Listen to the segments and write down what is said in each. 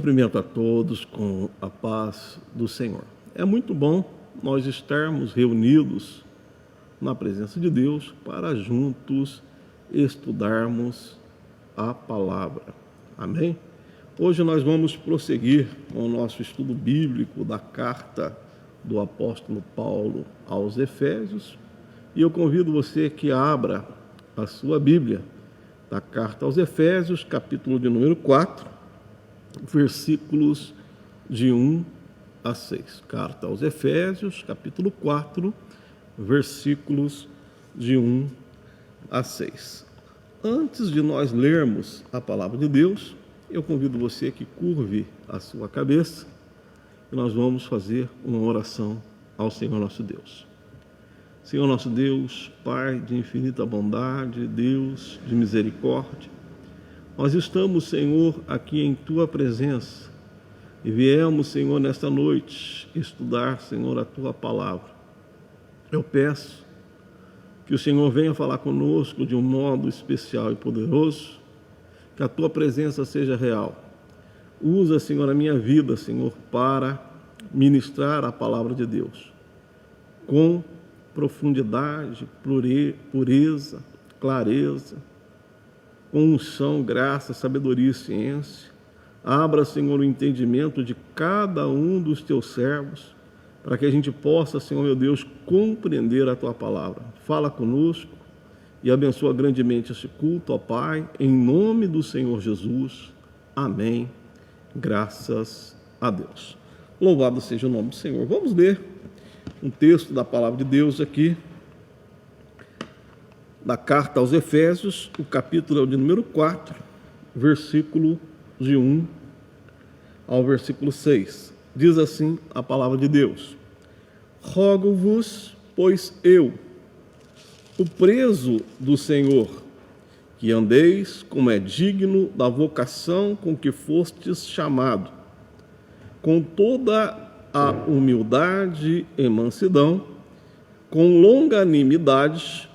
Cumprimento a todos com a paz do Senhor. É muito bom nós estarmos reunidos na presença de Deus para juntos estudarmos a palavra. Amém? Hoje nós vamos prosseguir com o nosso estudo bíblico da carta do apóstolo Paulo aos Efésios, e eu convido você que abra a sua Bíblia da carta aos Efésios, capítulo de número 4, versículos de 1 a 6. Carta aos Efésios, capítulo 4, versículos de 1 a 6. Antes de nós lermos a palavra de Deus, eu convido você que curve a sua cabeça e nós vamos fazer uma oração ao Senhor nosso Deus. Senhor nosso Deus, Pai de infinita bondade, Deus de misericórdia, nós estamos, Senhor, aqui em Tua presença e viemos, Senhor, nesta noite estudar, Senhor, a Tua palavra. Eu peço que o Senhor venha falar conosco de um modo especial e poderoso, que a Tua presença seja real. Usa, Senhor, a minha vida, Senhor, para ministrar a palavra de Deus com profundidade, pureza, clareza, com unção, graça, sabedoria e ciência. Abra, Senhor, o entendimento de cada um dos Teus servos, para que a gente possa, Senhor meu Deus, compreender a Tua palavra. Fala conosco e abençoa grandemente esse culto, ó Pai, em nome do Senhor Jesus. Amém. Graças a Deus. Louvado seja o nome do Senhor. Vamos ler um texto da palavra de Deus aqui, da carta aos Efésios, o capítulo de número 4, versículo de 1 ao versículo 6. Diz assim a palavra de Deus: Rogo-vos, pois eu, o preso do Senhor, que andeis como é digno da vocação com que fostes chamado, com toda a humildade e mansidão, com longanimidade,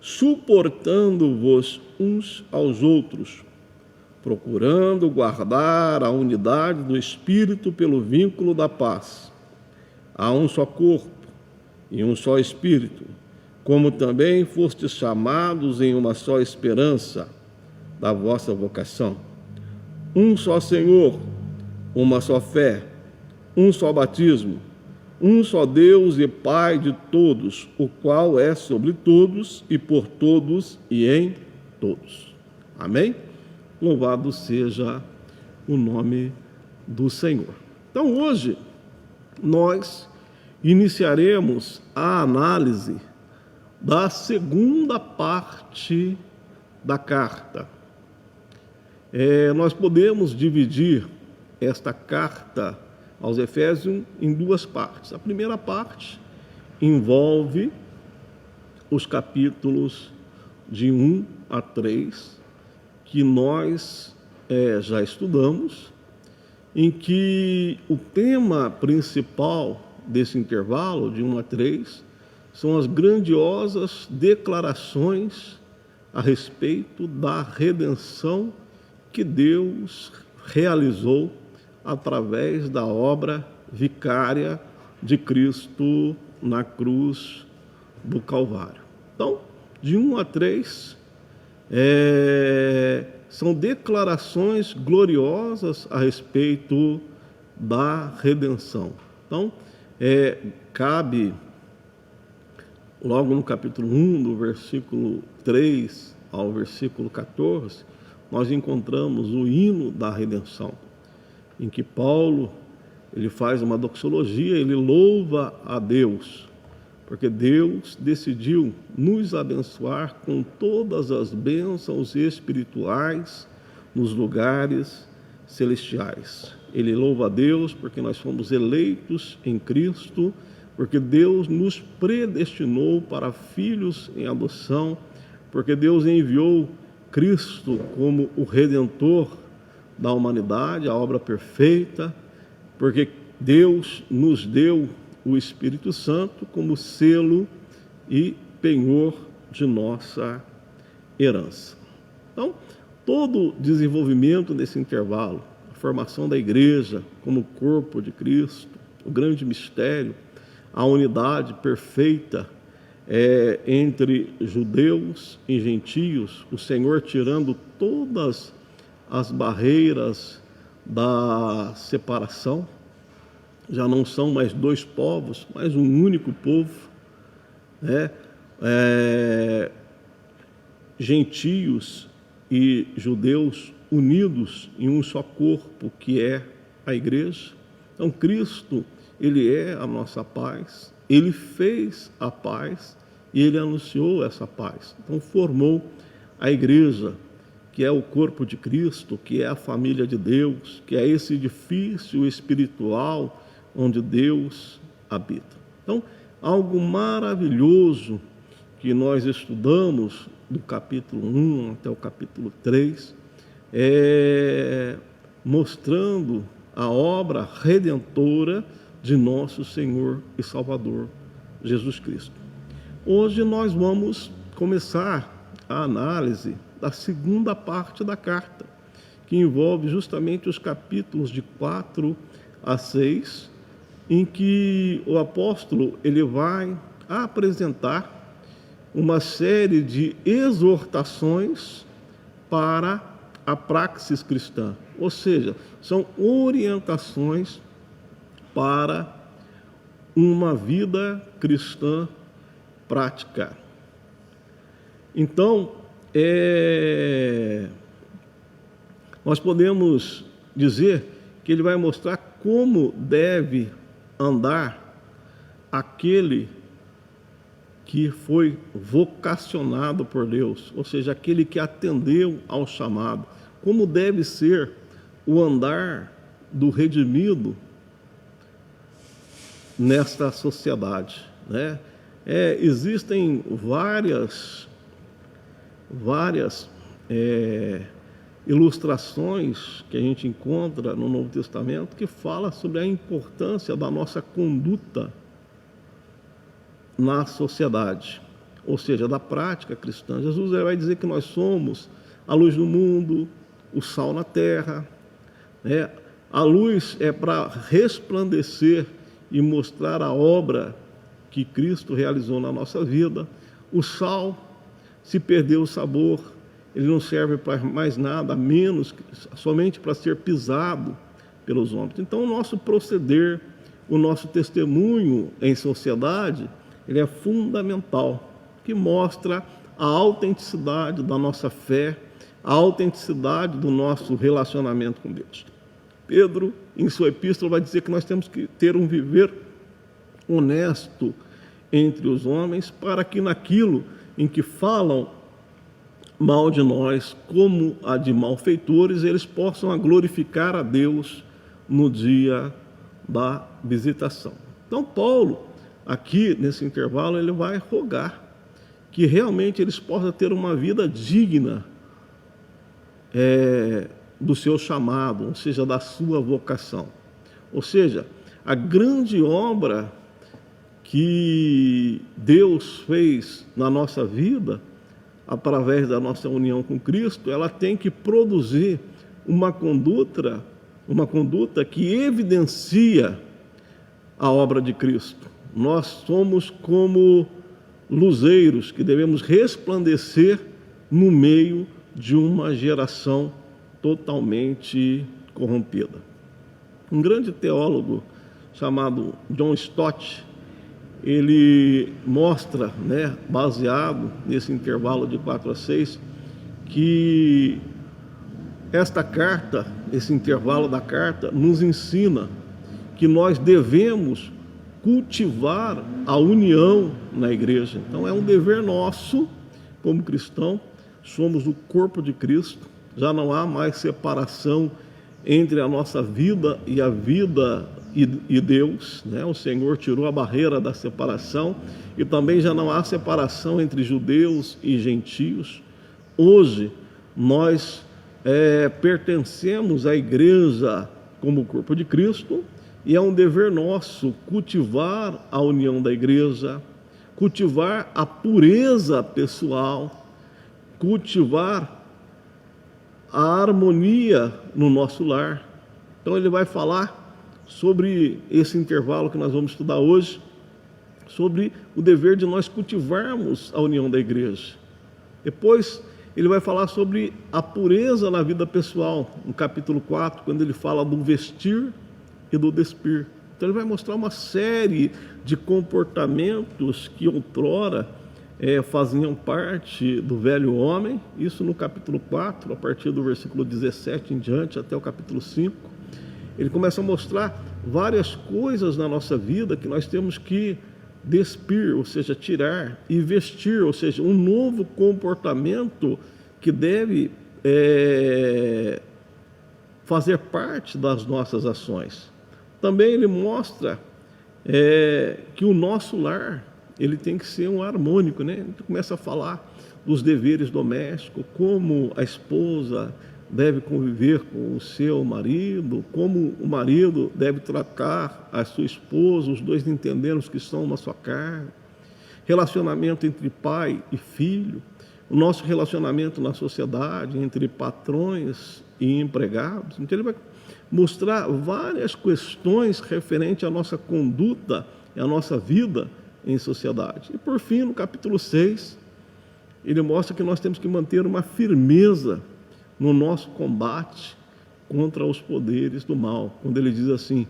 suportando-vos uns aos outros, procurando guardar a unidade do Espírito pelo vínculo da paz. Há um só corpo e um só Espírito, como também fostes chamados em uma só esperança da vossa vocação. Um só Senhor, uma só fé, um só batismo, um só Deus e Pai de todos, o qual é sobre todos e por todos e em todos. Amém? Louvado seja o nome do Senhor. Então hoje nós iniciaremos a análise da segunda parte da carta. Nós podemos dividir esta carta aos Efésios em duas partes. A primeira parte envolve os capítulos de 1 a 3, que nós já estudamos, em que o tema principal desse intervalo, de 1 a 3, são as grandiosas declarações a respeito da redenção que Deus realizou através da obra vicária de Cristo na cruz do Calvário. Então, de 1 a 3, são declarações gloriosas a respeito da redenção. Então, cabe, logo no capítulo 1, do versículo 3 ao versículo 14, nós encontramos o hino da redenção, em que Paulo ele faz uma doxologia, ele louva a Deus, porque Deus decidiu nos abençoar com todas as bênçãos espirituais nos lugares celestiais. Ele louva a Deus porque nós fomos eleitos em Cristo, porque Deus nos predestinou para filhos em adoção, porque Deus enviou Cristo como o Redentor da humanidade, a obra perfeita, porque Deus nos deu o Espírito Santo como selo e penhor de nossa herança. Então, todo o desenvolvimento desse intervalo formação da igreja como corpo de Cristo, o grande mistério, a unidade perfeita entre judeus e gentios, o Senhor tirando todas as barreiras da separação. Já não são mais dois povos, mas um único povo, né? Gentios e judeus unidos em um só corpo, que é a igreja. Então Cristo, Ele é a nossa paz, Ele fez a paz e Ele anunciou essa paz. Então formou a igreja, que é o corpo de Cristo, que é a família de Deus, que é esse edifício espiritual onde Deus habita. Então, algo maravilhoso que nós estudamos do capítulo 1 até o capítulo 3, mostrando a obra redentora de nosso Senhor e Salvador Jesus Cristo. Hoje nós vamos começar a análise da segunda parte da carta, que envolve justamente os capítulos de 4 a 6, em que o apóstolo ele vai apresentar uma série de exortações para a praxis cristã, ou seja, são orientações para uma vida cristã prática. Então, nós podemos dizer que ele vai mostrar como deve andar aquele que foi vocacionado por Deus, ou seja, aquele que atendeu ao chamado, como deve ser o andar do redimido nesta sociedade, né? Existem várias ilustrações que a gente encontra no Novo Testamento que fala sobre a importância da nossa conduta na sociedade, ou seja, da prática cristã. Jesus vai dizer que nós somos a luz do mundo, o sal na terra, né? A luz é para resplandecer e mostrar a obra que Cristo realizou na nossa vida. O sal, se perdeu o sabor, ele não serve para mais nada, menos somente para ser pisado pelos homens. Então, o nosso proceder, o nosso testemunho em sociedade, ele é fundamental, que mostra a autenticidade da nossa fé, a autenticidade do nosso relacionamento com Deus. Pedro, em sua epístola, vai dizer que nós temos que ter um viver honesto entre os homens, para que naquilo em que falam mal de nós, como a de malfeitores, eles possam glorificar a Deus no dia da visitação. Então, Paulo, aqui nesse intervalo, ele vai rogar que realmente eles possam ter uma vida digna do seu chamado, ou seja, da sua vocação. Ou seja, a grande obra que Deus fez na nossa vida, através da nossa união com Cristo, ela tem que produzir uma conduta que evidencia a obra de Cristo. Nós somos como luzeiros que devemos resplandecer no meio de uma geração totalmente corrompida. Um grande teólogo chamado John Stott, ele mostra, baseado nesse intervalo de 4 a 6, que esta carta, esse intervalo da carta, nos ensina que nós devemos cultivar a união na igreja. Então é um dever nosso, como cristão, somos o corpo de Cristo, já não há mais separação entre a nossa vida e a vida e Deus, O Senhor tirou a barreira da separação, e também já não há separação entre judeus e gentios. Hoje nós pertencemos à igreja como corpo de Cristo, e é um dever nosso cultivar a união da igreja, cultivar a pureza pessoal, cultivar a harmonia no nosso lar, Então ele vai falar sobre esse intervalo que nós vamos estudar hoje, sobre o dever de nós cultivarmos a união da igreja. Depois ele vai falar sobre a pureza na vida pessoal, no capítulo 4, quando ele fala do vestir e do despir. Então ele vai mostrar uma série de comportamentos que outrora faziam parte do velho homem, isso no capítulo 4, a partir do versículo 17 em diante, até o capítulo 5. Ele começa a mostrar várias coisas na nossa vida que nós temos que despir, ou seja, tirar, e vestir, ou seja, um novo comportamento que deve fazer parte das nossas ações. Também ele mostra que o nosso lar, ele tem que ser um harmônico, né? Ele começa a falar dos deveres domésticos, como a esposa deve conviver com o seu marido, como o marido deve tratar a sua esposa, os dois entendendo os que são uma só carne, relacionamento entre pai e filho, o nosso relacionamento na sociedade entre patrões e empregados. Então ele vai mostrar várias questões referentes à nossa conduta e à nossa vida em sociedade. E por fim, no capítulo 6, ele mostra que nós temos que manter uma firmeza no nosso combate contra os poderes do mal, quando ele diz assim,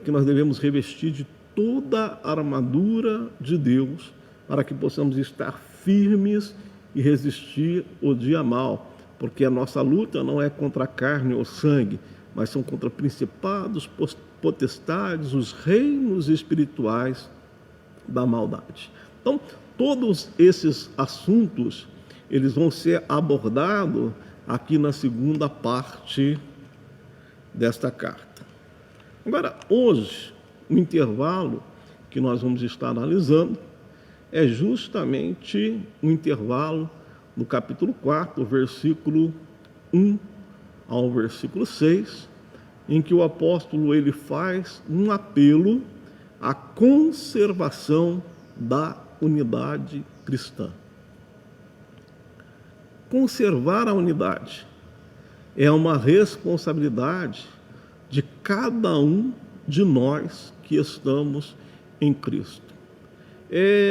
que nós devemos revestir de toda a armadura de Deus, para que possamos estar firmes e resistir o dia mal, porque a nossa luta não é contra a carne ou sangue, mas são contra principados, potestades, os reinos espirituais da maldade. Então, todos esses assuntos, eles vão ser abordados aqui na segunda parte desta carta. Agora, hoje, o intervalo que nós vamos estar analisando é justamente o intervalo do capítulo 4, versículo 1 ao versículo 6, em que o apóstolo ele faz um apelo à conservação da unidade cristã. Conservar a unidade é uma responsabilidade de cada um de nós que estamos em Cristo.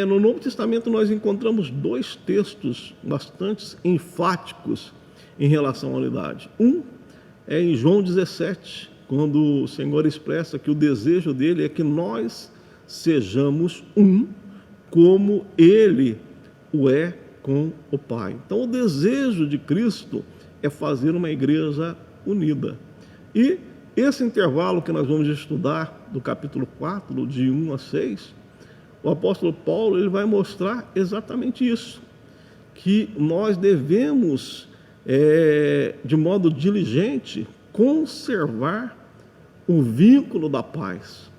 No Novo Testamento nós encontramos dois textos bastante enfáticos em relação à unidade. Um é em João 17, quando o Senhor expressa que o desejo dele é que nós sejamos um, como ele o é com o Pai. Então o desejo de Cristo é fazer uma igreja unida. E esse intervalo que nós vamos estudar, do capítulo 4, de 1 a 6, o apóstolo Paulo ele vai mostrar exatamente isso, que nós devemos, de modo diligente, conservar o vínculo da paz.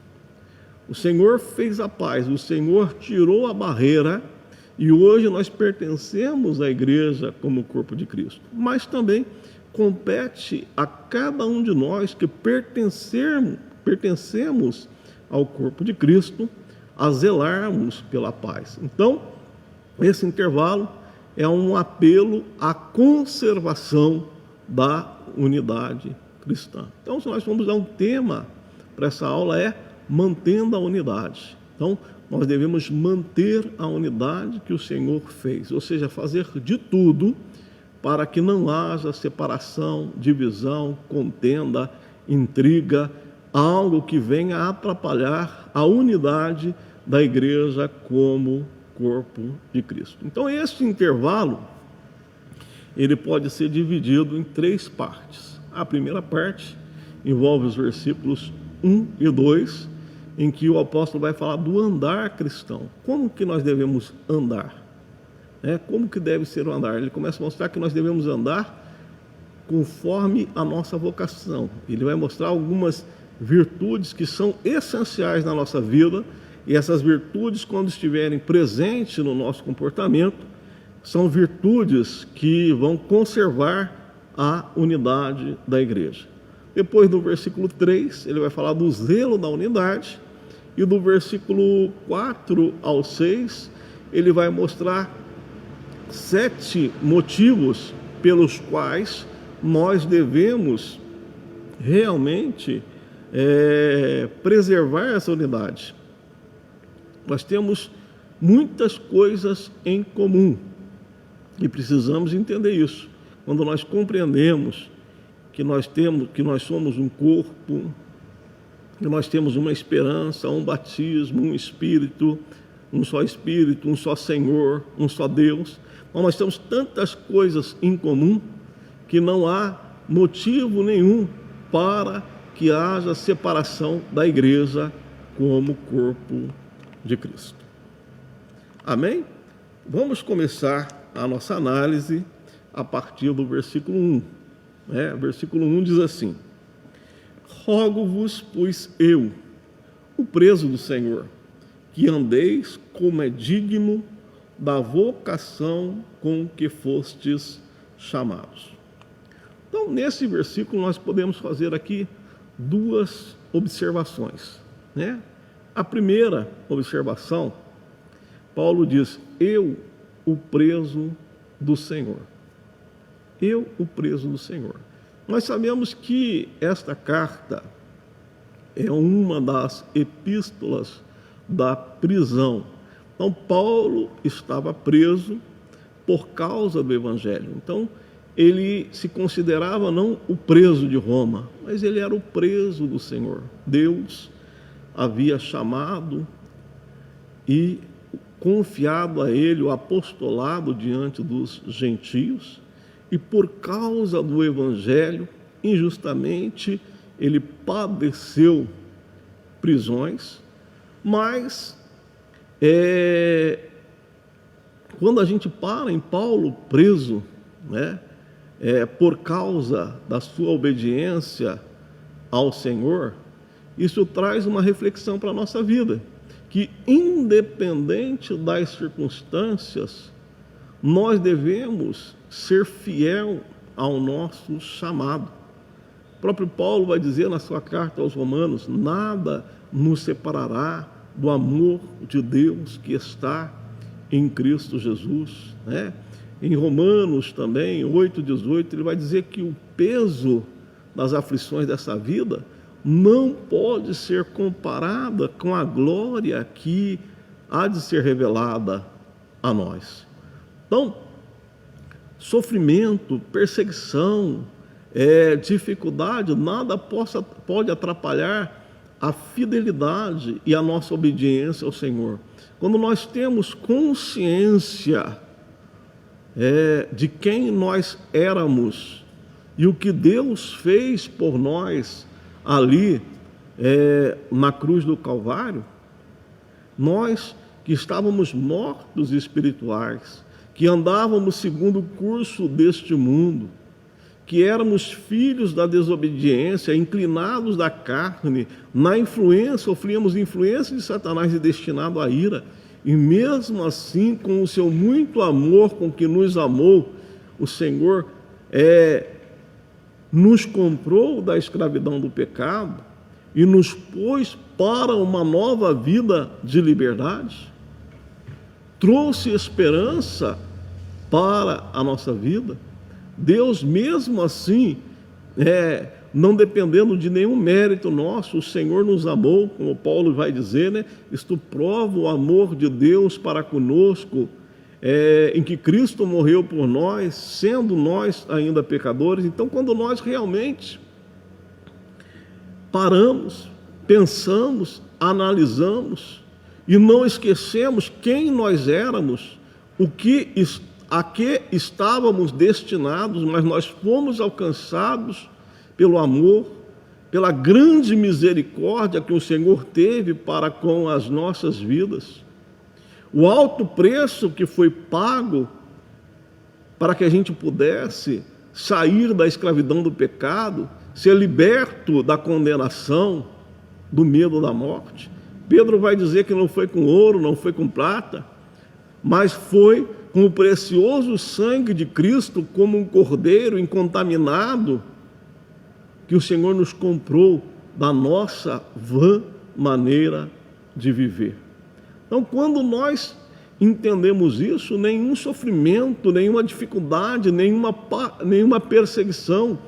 O Senhor fez a paz, o Senhor tirou a barreira, e hoje nós pertencemos à igreja como corpo de Cristo. Mas também compete a cada um de nós que pertencemos ao corpo de Cristo a zelarmos pela paz. Então, esse intervalo é um apelo à conservação da unidade cristã. Então, se nós formos dar um tema para essa aula, é mantendo a unidade. Então, nós devemos manter a unidade que o Senhor fez, ou seja, fazer de tudo para que não haja separação, divisão, contenda, intriga, algo que venha atrapalhar a unidade da igreja como corpo de Cristo. Então, esse intervalo, ele pode ser dividido em três partes. A primeira parte envolve os versículos 1 e 2, em que o apóstolo vai falar do andar cristão. Como que nós devemos andar? Como que deve ser o andar? Ele começa a mostrar que nós devemos andar conforme a nossa vocação. Ele vai mostrar algumas virtudes que são essenciais na nossa vida, e essas virtudes, quando estiverem presentes no nosso comportamento, são virtudes que vão conservar a unidade da igreja. Depois, do versículo 3, ele vai falar do zelo da unidade, e do versículo 4 ao 6, ele vai mostrar 7 motivos pelos quais nós devemos realmente preservar essa unidade. Nós temos muitas coisas em comum e precisamos entender isso. Quando nós compreendemos que nós somos um corpo, que nós temos uma esperança, um batismo, um Espírito, um só Senhor, um só Deus. Então, nós temos tantas coisas em comum que não há motivo nenhum para que haja separação da igreja como corpo de Cristo. Amém? Vamos começar a nossa análise a partir do versículo 1. Versículo 1 diz assim: Rogo-vos, pois eu, o preso do Senhor, que andeis como é digno da vocação com que fostes chamados. Então, nesse versículo, nós podemos fazer aqui duas observações. A primeira observação, Paulo diz: eu, o preso do Senhor. Eu, o preso do Senhor. Nós sabemos que esta carta é uma das epístolas da prisão. Então, Paulo estava preso por causa do Evangelho. Então, ele se considerava não o preso de Roma, mas ele era o preso do Senhor. Deus havia chamado e confiado a ele o apostolado diante dos gentios, e por causa do Evangelho, injustamente, ele padeceu prisões, mas quando a gente para em Paulo preso, por causa da sua obediência ao Senhor, isso traz uma reflexão para a nossa vida, que independente das circunstâncias, nós devemos ser fiel ao nosso chamado. O próprio Paulo vai dizer na sua carta aos Romanos: nada nos separará do amor de Deus que está em Cristo Jesus. Em Romanos também, 8,18, ele vai dizer que o peso das aflições dessa vida não pode ser comparada com a glória que há de ser revelada a nós. Então, sofrimento, perseguição, dificuldade, nada pode atrapalhar a fidelidade e a nossa obediência ao Senhor. Quando nós temos consciência de quem nós éramos e o que Deus fez por nós ali na cruz do Calvário, nós que estávamos mortos espirituais, que andávamos segundo o curso deste mundo, que éramos filhos da desobediência, inclinados da carne, sofríamos influência de Satanás e destinado à ira, e mesmo assim, com o seu muito amor com que nos amou, o Senhor nos comprou da escravidão do pecado e nos pôs para uma nova vida de liberdade, trouxe esperança para a nossa vida. Deus, mesmo assim, não dependendo de nenhum mérito nosso, o Senhor nos amou, como Paulo vai dizer, isto prova o amor de Deus para conosco, em que Cristo morreu por nós, sendo nós ainda pecadores. Então, quando nós realmente paramos, pensamos, analisamos e não esquecemos quem nós éramos, a que estávamos destinados, mas nós fomos alcançados pelo amor, pela grande misericórdia que o Senhor teve para com as nossas vidas, o alto preço que foi pago para que a gente pudesse sair da escravidão do pecado, ser liberto da condenação, do medo da morte. Pedro vai dizer que não foi com ouro, não foi com prata, mas foi com o precioso sangue de Cristo, como um cordeiro incontaminado, que o Senhor nos comprou da nossa vã maneira de viver. Então, quando nós entendemos isso, nenhum sofrimento, nenhuma dificuldade, nenhuma perseguição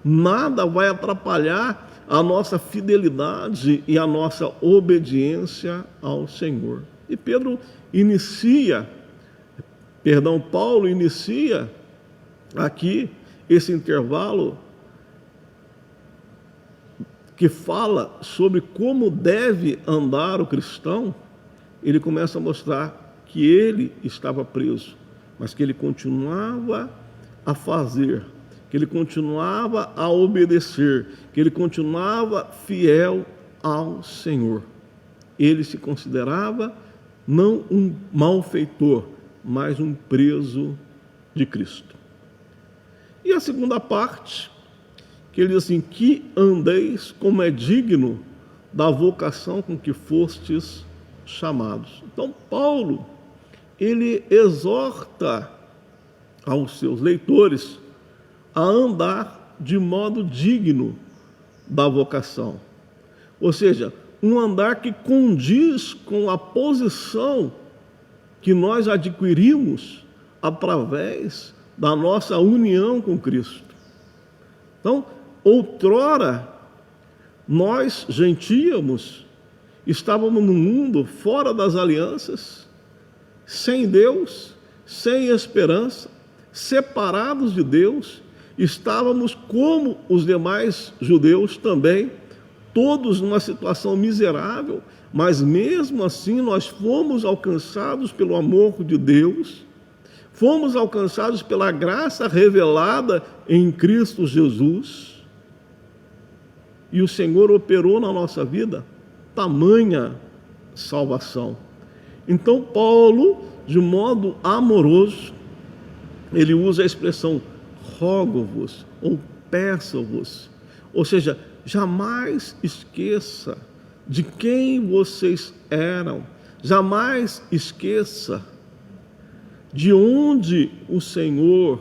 nada vai atrapalhar a nossa fidelidade e a nossa obediência ao Senhor. E Paulo inicia aqui esse intervalo que fala sobre como deve andar o cristão. Ele começa a mostrar que ele estava preso, mas que ele continuava a fazer, que ele continuava a obedecer, que ele continuava fiel ao Senhor. Ele se considerava não um malfeitor, mas um preso de Cristo. E a segunda parte, que ele diz assim, que andeis como é digno da vocação com que fostes chamados. Então, Paulo, ele exorta aos seus leitores a andar de modo digno da vocação. Ou seja, um andar que condiz com a posição que nós adquirimos através da nossa união com Cristo. Então, outrora, nós, gentios, estávamos no mundo fora das alianças, sem Deus, sem esperança, separados de Deus, estávamos como os demais judeus também, todos numa situação miserável, mas mesmo assim nós fomos alcançados pelo amor de Deus, fomos alcançados pela graça revelada em Cristo Jesus, e o Senhor operou na nossa vida tamanha salvação. Então Paulo, de modo amoroso, ele usa a expressão rogo-vos ou peço-vos, ou seja, jamais esqueça de quem vocês eram, jamais esqueça de onde o Senhor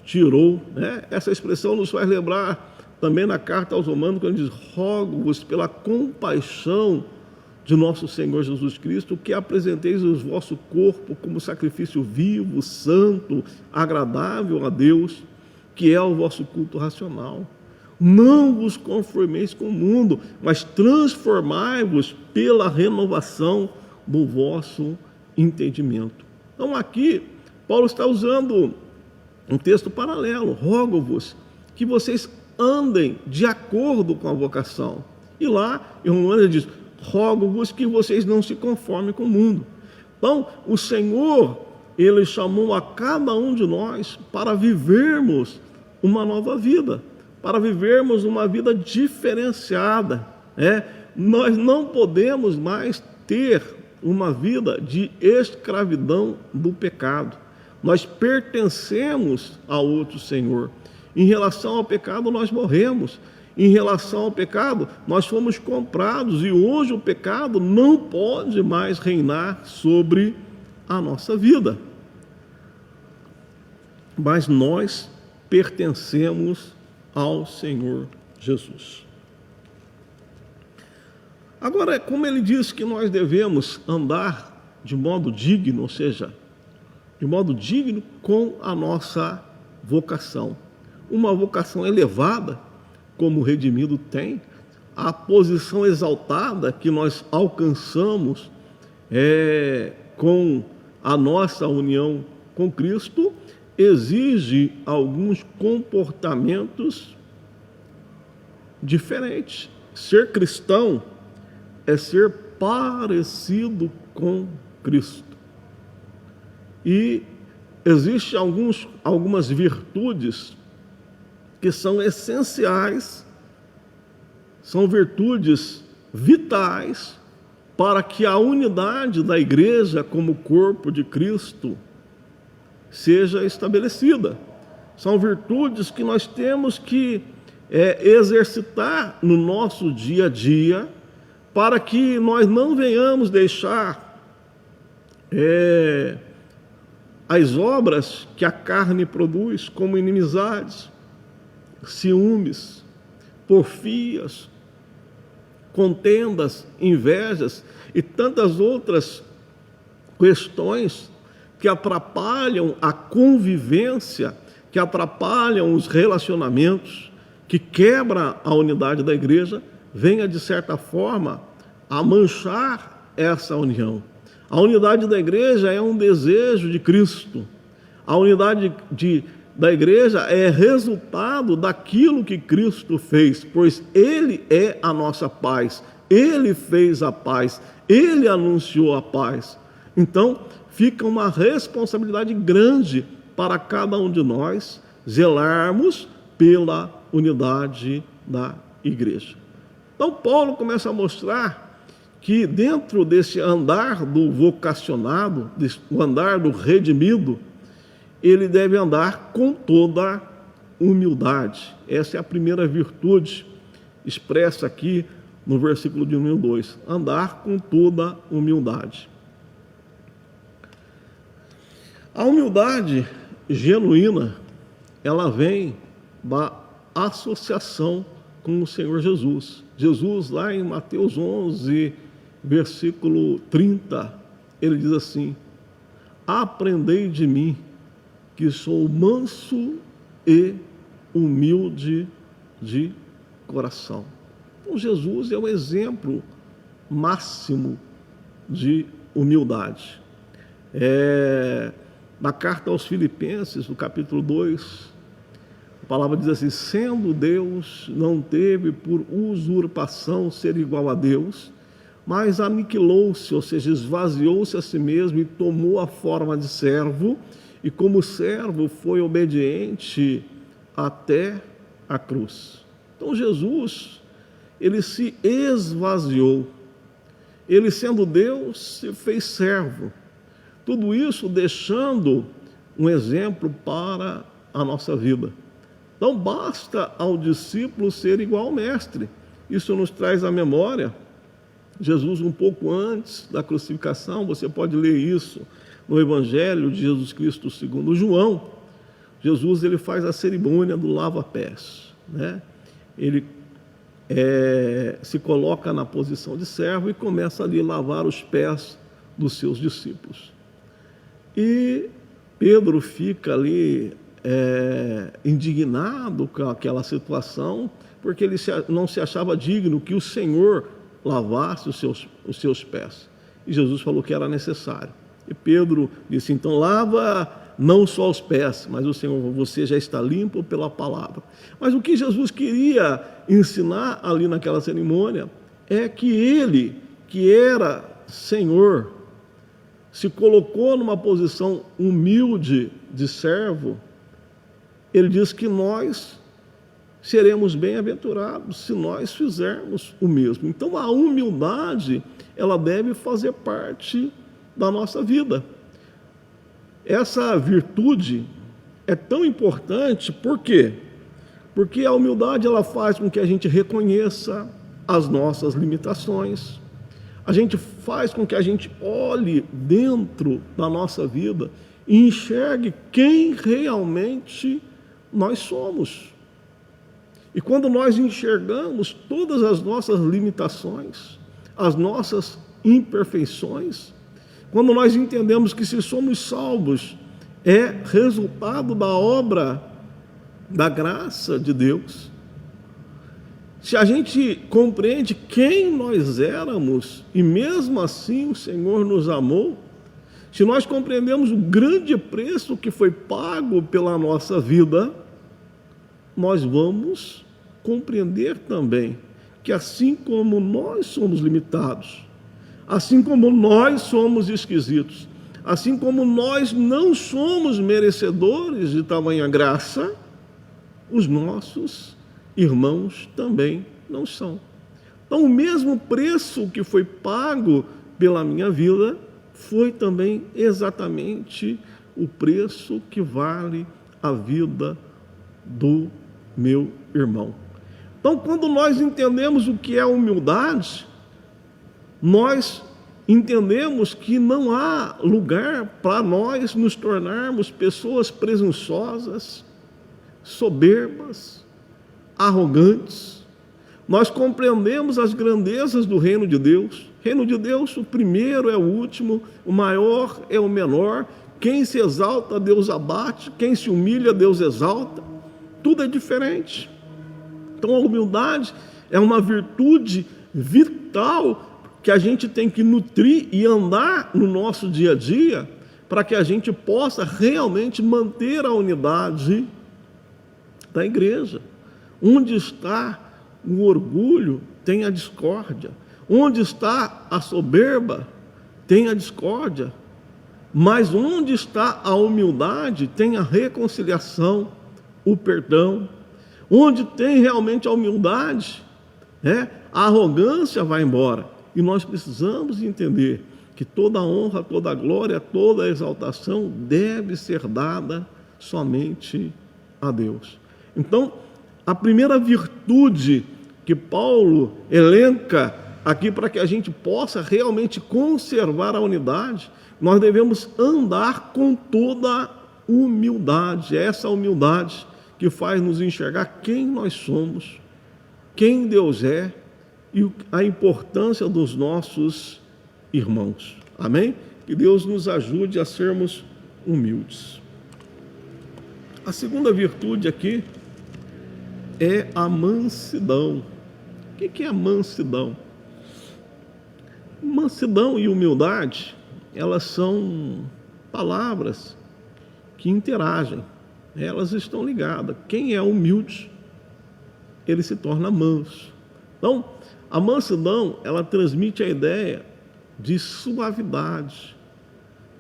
tirou, né? Essa expressão nos faz lembrar também na carta aos Romanos, quando diz, rogo-vos pela compaixão de nosso Senhor Jesus Cristo, que apresenteis o vosso corpo como sacrifício vivo, santo, agradável a Deus, que é o vosso culto racional. Não vos conformeis com o mundo, mas transformai-vos pela renovação do vosso entendimento. Então aqui, Paulo está usando um texto paralelo, rogo-vos que vocês andem de acordo com a vocação. E lá, em Romanos, ele diz, rogo-vos que vocês não se conformem com o mundo. Então, o Senhor, ele chamou a cada um de nós para vivermos uma nova vida, para vivermos uma vida diferenciada. Nós não podemos mais ter uma vida de escravidão do pecado. Nós pertencemos a outro Senhor. Em relação ao pecado, nós morremos. Em relação ao pecado, nós fomos comprados e hoje o pecado não pode mais reinar sobre a nossa vida. Mas nós pertencemos ao Senhor Jesus. Agora, como ele diz que nós devemos andar de modo digno, ou seja, de modo digno com a nossa vocação. Uma vocação elevada, como o redimido tem, a posição exaltada que nós alcançamos com a nossa união com Cristo, exige alguns comportamentos diferentes. Ser cristão é ser parecido com Cristo. E existem algumas virtudes que são essenciais, são virtudes vitais para que a unidade da igreja como corpo de Cristo seja estabelecida. São virtudes que nós temos que exercitar no nosso dia a dia, para que nós não venhamos deixar as obras que a carne produz, como inimizades, ciúmes, porfias, contendas, invejas e tantas outras questões que atrapalham a convivência, que atrapalham os relacionamentos, que quebra a unidade da igreja, venha, de certa forma, a manchar essa união. A unidade da igreja é um desejo de Cristo. A unidade da igreja é resultado daquilo que Cristo fez, pois Ele é a nossa paz. Ele fez a paz. Ele anunciou a paz. Então, fica uma responsabilidade grande para cada um de nós zelarmos pela unidade da igreja. Então, Paulo começa a mostrar que dentro desse andar do vocacionado, o andar do redimido, ele deve andar com toda humildade. Essa é a primeira virtude expressa aqui no versículo de 1 e 2. Andar com toda humildade. A humildade genuína, ela vem da associação com o Senhor Jesus. Jesus, lá em Mateus 11, versículo 30, ele diz assim: aprendei de mim, que sou manso e humilde de coração. Então, Jesus é o exemplo máximo de humildade. Na carta aos Filipenses, no capítulo 2, a palavra diz assim: sendo Deus, não teve por usurpação ser igual a Deus, mas aniquilou-se, ou seja, esvaziou-se a si mesmo e tomou a forma de servo, e como servo foi obediente até a cruz. Então Jesus, ele se esvaziou, ele sendo Deus se fez servo, tudo isso deixando um exemplo para a nossa vida. Não basta ao discípulo ser igual ao mestre. Isso nos traz à memória Jesus um pouco antes da crucificação. Você pode ler isso no Evangelho de Jesus Cristo segundo João. Jesus, ele faz a cerimônia do lava-pés, né? Ele se coloca na posição de servo e começa ali a lavar os pés dos seus discípulos. E Pedro fica ali indignado com aquela situação, porque ele não se achava digno que o Senhor lavasse os seus pés. E Jesus falou que era necessário. E Pedro disse: então lava não só os pés, mas o Senhor, você já está limpo pela palavra. Mas o que Jesus queria ensinar ali naquela cerimônia é que ele, que era Senhor, se colocou numa posição humilde de servo. Ele diz que nós seremos bem-aventurados se nós fizermos o mesmo. Então a humildade, ela deve fazer parte da nossa vida. Essa virtude é tão importante, por quê? Porque a humildade, ela faz com que a gente reconheça as nossas limitações, a gente faz com que a gente olhe dentro da nossa vida e enxergue quem realmente nós somos. E quando nós enxergamos todas as nossas limitações, as nossas imperfeições, quando nós entendemos que se somos salvos é resultado da obra da graça de Deus, se a gente compreende quem nós éramos e mesmo assim o Senhor nos amou, se nós compreendemos o grande preço que foi pago pela nossa vida, nós vamos compreender também que assim como nós somos limitados, assim como nós somos esquisitos, assim como nós não somos merecedores de tamanha graça, os nossos irmãos também não são. Então, o mesmo preço que foi pago pela minha vida foi também exatamente o preço que vale a vida do meu irmão. Então, quando nós entendemos o que é humildade, nós entendemos que não há lugar para nós nos tornarmos pessoas presunçosas, soberbas, arrogantes. Nós compreendemos as grandezas do reino de Deus. Reino de Deus, o primeiro é o último, o maior é o menor. Quem se exalta, Deus abate. Quem se humilha, Deus exalta. Tudo é diferente. Então a humildade é uma virtude vital que a gente tem que nutrir e andar no nosso dia a dia para que a gente possa realmente manter a unidade da igreja. Onde está o orgulho, tem a discórdia. Onde está a soberba, tem a discórdia. Mas onde está a humildade, tem a reconciliação, o perdão. Onde tem realmente a humildade, a arrogância vai embora. E nós precisamos entender que toda honra, toda glória, toda exaltação deve ser dada somente a Deus. Então, a primeira virtude que Paulo elenca aqui para que a gente possa realmente conservar a unidade, nós devemos andar com toda humildade. É essa humildade que faz nos enxergar quem nós somos, quem Deus é e a importância dos nossos irmãos. Amém? Que Deus nos ajude a sermos humildes. A segunda virtude aqui é a mansidão. O que é a mansidão? Mansidão e humildade, elas são palavras que interagem, elas estão ligadas. Quem é humilde, ele se torna manso. Então, a mansidão, ela transmite a ideia de suavidade,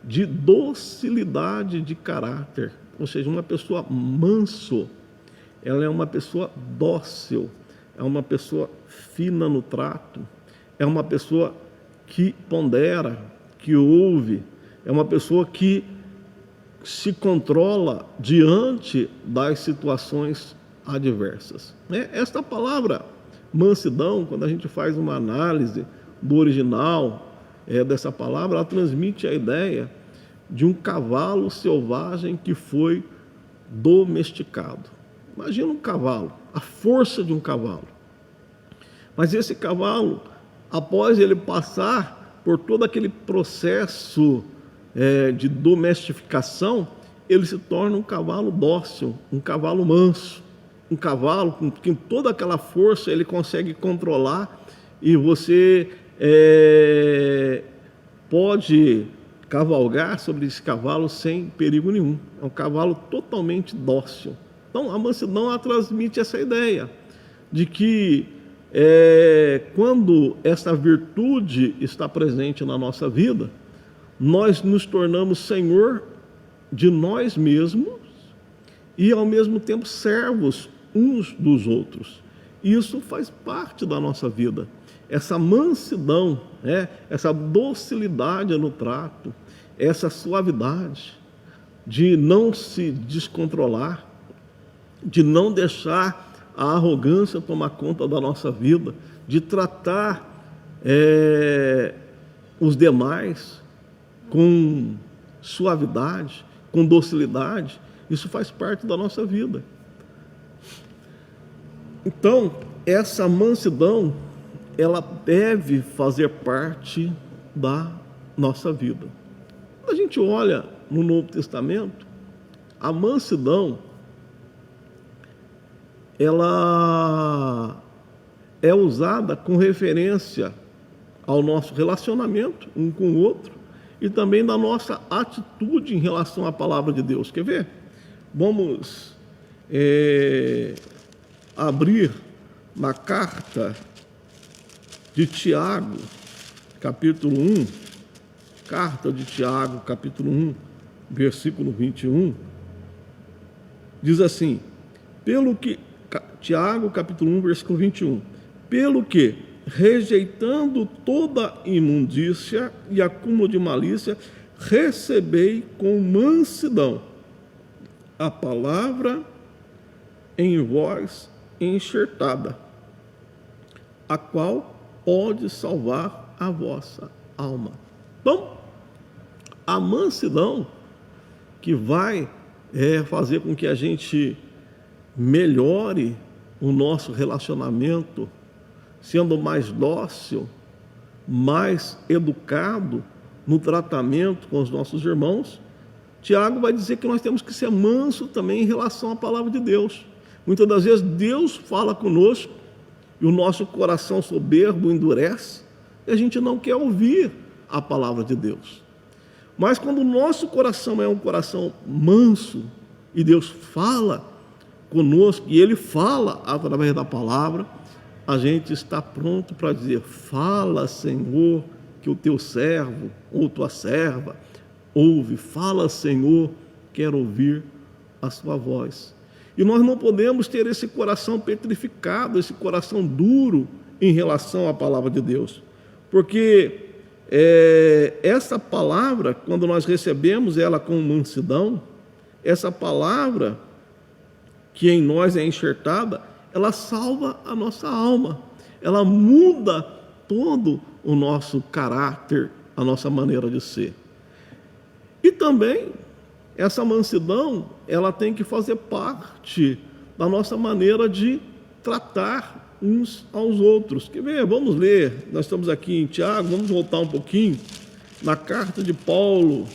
de docilidade de caráter. Ou seja, uma pessoa manso, ela é uma pessoa dócil, é uma pessoa fina no trato, é uma pessoa que pondera, que ouve, é uma pessoa que se controla diante das situações adversas. Esta palavra mansidão, quando a gente faz uma análise do original dessa palavra, ela transmite a ideia de um cavalo selvagem que foi domesticado. Imagina um cavalo, a força de um cavalo. Mas esse cavalo, após ele passar por todo aquele processo de domesticação, ele se torna um cavalo dócil, um cavalo manso, um cavalo com toda aquela força ele consegue controlar e você pode cavalgar sobre esse cavalo sem perigo nenhum. É um cavalo totalmente dócil. Então, a mansidão ela transmite essa ideia de que quando essa virtude está presente na nossa vida, nós nos tornamos senhor de nós mesmos e, ao mesmo tempo, servos uns dos outros. Isso faz parte da nossa vida. Essa mansidão, essa docilidade no trato, essa suavidade de não se descontrolar, de não deixar a arrogância tomar conta da nossa vida, de tratar os demais com suavidade, com docilidade, isso faz parte da nossa vida. Então, essa mansidão, ela deve fazer parte da nossa vida. Quando a gente olha no Novo Testamento, a mansidão, ela é usada com referência ao nosso relacionamento um com o outro e também da nossa atitude em relação à palavra de Deus. Quer ver? Vamos abrir na carta de Tiago, capítulo 1, carta de Tiago, capítulo 1, versículo 21, diz assim, Tiago, capítulo 1, versículo 21, pelo que, rejeitando toda imundícia e acúmulo de malícia, recebei com mansidão a palavra em vós enxertada, a qual pode salvar a vossa alma. Então, a mansidão que vai fazer com que a gente melhore o nosso relacionamento, sendo mais dócil, mais educado no tratamento com os nossos irmãos. Tiago vai dizer que nós temos que ser manso também em relação à palavra de Deus. Muitas das vezes Deus fala conosco e o nosso coração soberbo endurece e a gente não quer ouvir a palavra de Deus. Mas quando o nosso coração é um coração manso e Deus fala conosco e Ele fala através da palavra, a gente está pronto para dizer: fala, Senhor, que o teu servo ou tua serva ouve. Fala, Senhor, quero ouvir a sua voz. E nós não podemos ter esse coração petrificado, esse coração duro em relação à palavra de Deus. Porque essa palavra, quando nós recebemos ela com mansidão, essa palavra que em nós é enxertada, ela salva a nossa alma, ela muda todo o nosso caráter, a nossa maneira de ser. E também essa mansidão, ela tem que fazer parte da nossa maneira de tratar uns aos outros. Quer ver? Vamos ler, nós estamos aqui em Tiago, vamos voltar um pouquinho na carta de Paulo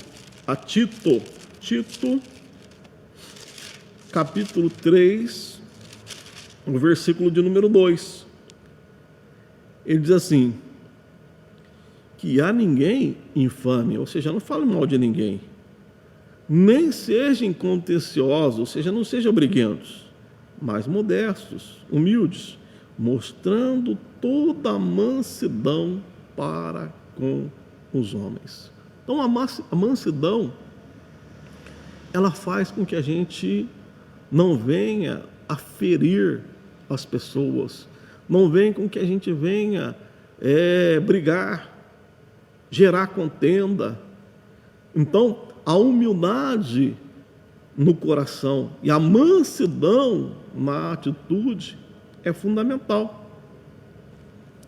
a Tito, capítulo 3, o versículo de número 2. Ele diz assim: que há ninguém infame, ou seja, não fale mal de ninguém, nem sejam contenciosos, ou seja, não sejam briguentos, mas modestos, humildes, mostrando toda a mansidão para com os homens. Então a mansidão, ela faz com que a gente não venha a ferir as pessoas, não venha com que a gente venha brigar, gerar contenda. Então, a humildade no coração e a mansidão na atitude é fundamental.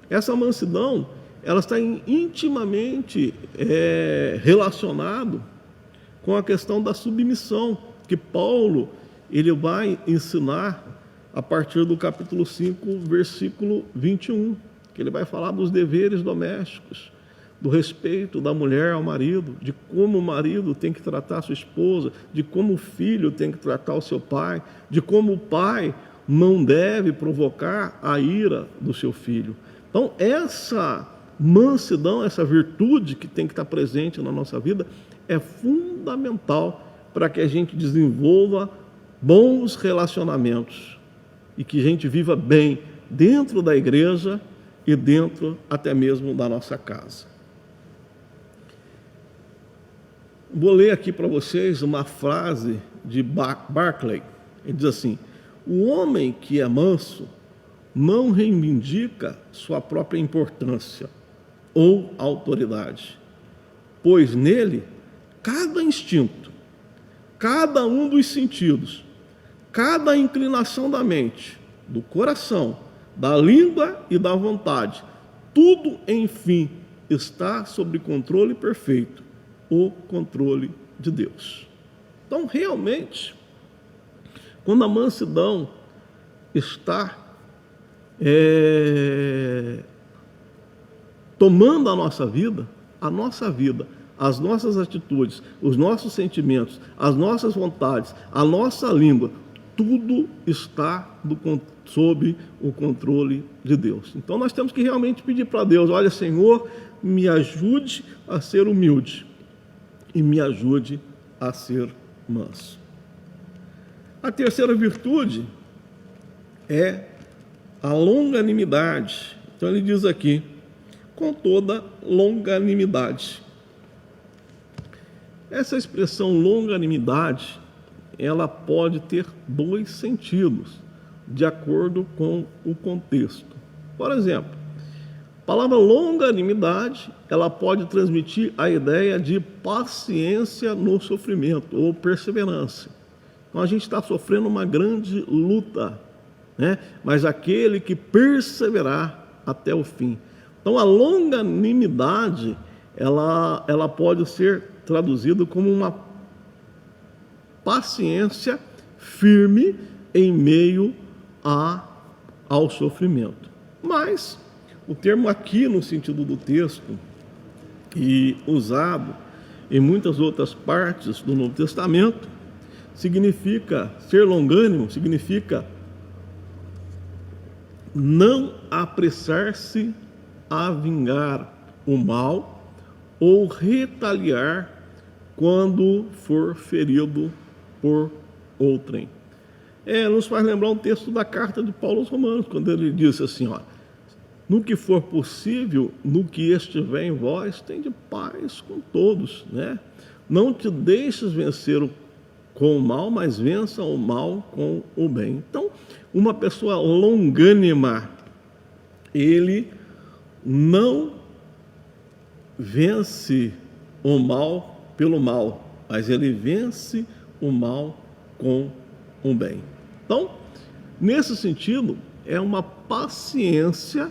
Essa mansidão, ela está intimamente relacionado com a questão da submissão, que Paulo ele vai ensinar a partir do capítulo 5, versículo 21, que ele vai falar dos deveres domésticos, do respeito da mulher ao marido, de como o marido tem que tratar a sua esposa, de como o filho tem que tratar o seu pai, de como o pai não deve provocar a ira do seu filho. Então, essa mansidão, essa virtude que tem que estar presente na nossa vida é fundamental para que a gente desenvolva bons relacionamentos e que a gente viva bem dentro da igreja e dentro até mesmo da nossa casa. Vou ler aqui para vocês uma frase de Barclay. Ele diz assim: o homem que é manso não reivindica sua própria importância ou autoridade, pois nele cada instinto, cada um dos sentidos, cada inclinação da mente, do coração, da língua e da vontade, tudo, enfim, está sob controle perfeito, o controle de Deus. Então, realmente, quando a mansidão está tomando a nossa vida, as nossas atitudes, os nossos sentimentos, as nossas vontades, a nossa língua, tudo está sob o controle de Deus. Então nós temos que realmente pedir para Deus: olha, Senhor, me ajude a ser humilde e me ajude a ser manso. A terceira virtude é a longanimidade. Então ele diz aqui: com toda longanimidade. Essa expressão longanimidade, ela pode ter dois sentidos, de acordo com o contexto. Por exemplo, a palavra longanimidade, ela pode transmitir a ideia de paciência no sofrimento, ou perseverança. Então a gente está sofrendo uma grande luta, né? Mas aquele que perseverar até o fim. Então a longanimidade, ela pode ser traduzida como uma paciência firme em meio ao sofrimento. Mas o termo aqui, no sentido do texto, e usado em muitas outras partes do Novo Testamento, significa ser longânimo, significa não apressar-se a vingar o mal ou retaliar quando for ferido por outrem. Nos faz lembrar um texto da carta de Paulo aos Romanos, quando ele disse assim, no que for possível, no que estiver em vós, tende paz com todos, né? Não te deixes vencer com o mal, mas vença o mal com o bem. Então, uma pessoa longânima, ele não vence o mal pelo mal, mas ele vence o mal com o bem. Então, nesse sentido, é uma paciência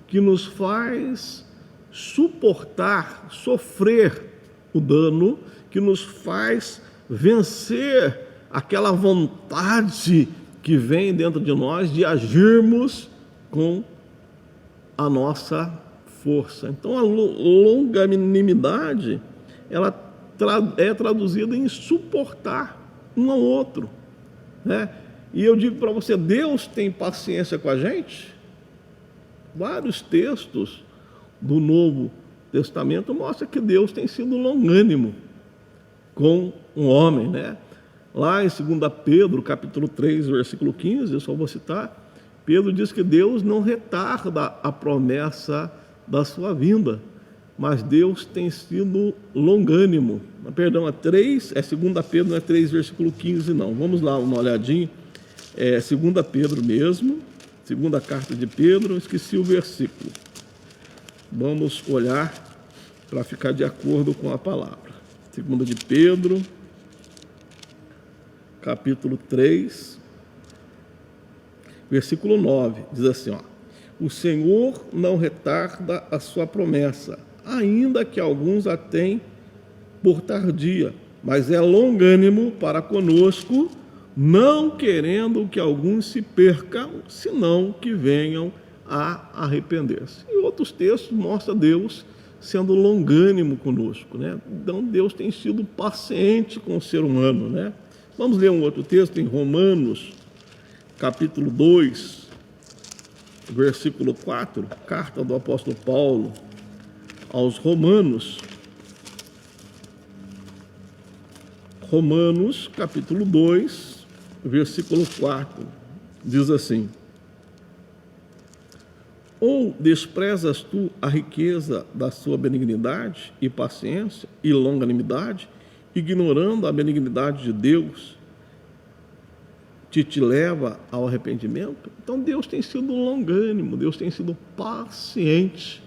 que nos faz suportar, sofrer o dano, que nos faz vencer aquela vontade que vem dentro de nós de agirmos com a nossa força. Então, a longanimidade, ela é traduzida em suportar um ao outro, né? E eu digo para você, Deus tem paciência com a gente. Vários textos do Novo Testamento mostram que Deus tem sido longânimo com um homem, né? Lá em 2 Pedro, capítulo 3, versículo 15, eu só vou citar, Pedro diz que Deus não retarda a promessa da sua vinda, mas Deus tem sido longânimo. Perdão, é 2 Pedro, não é 3, versículo 15, não. Vamos lá, uma olhadinha. 2 Pedro mesmo, segunda carta de Pedro, esqueci o versículo. Vamos olhar para ficar de acordo com a palavra. 2 de Pedro, capítulo 3, versículo 9, diz assim, o Senhor não retarda a sua promessa, ainda que alguns a tenham por tardia, mas é longânimo para conosco, não querendo que alguns se percam, senão que venham a arrepender-se. E outros textos mostram Deus sendo longânimo conosco, né? Então Deus tem sido paciente com o ser humano, né? Vamos ler um outro texto em Romanos, capítulo 2, versículo 4, carta do apóstolo Paulo aos Romanos. Romanos, capítulo 2, versículo 4, diz assim: ou desprezas tu a riqueza da sua benignidade e paciência e longanimidade, ignorando a benignidade de Deus, te leva ao arrependimento? Então Deus tem sido longânimo, Deus tem sido paciente,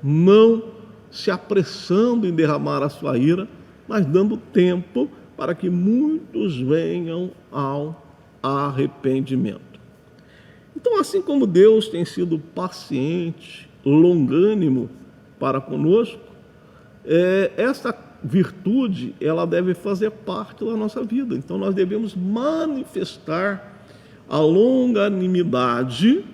não se apressando em derramar a sua ira, mas dando tempo para que muitos venham ao arrependimento. Então, assim como Deus tem sido paciente, longânimo para conosco, essa virtude, ela deve fazer parte da nossa vida. Então, nós devemos manifestar a longanimidade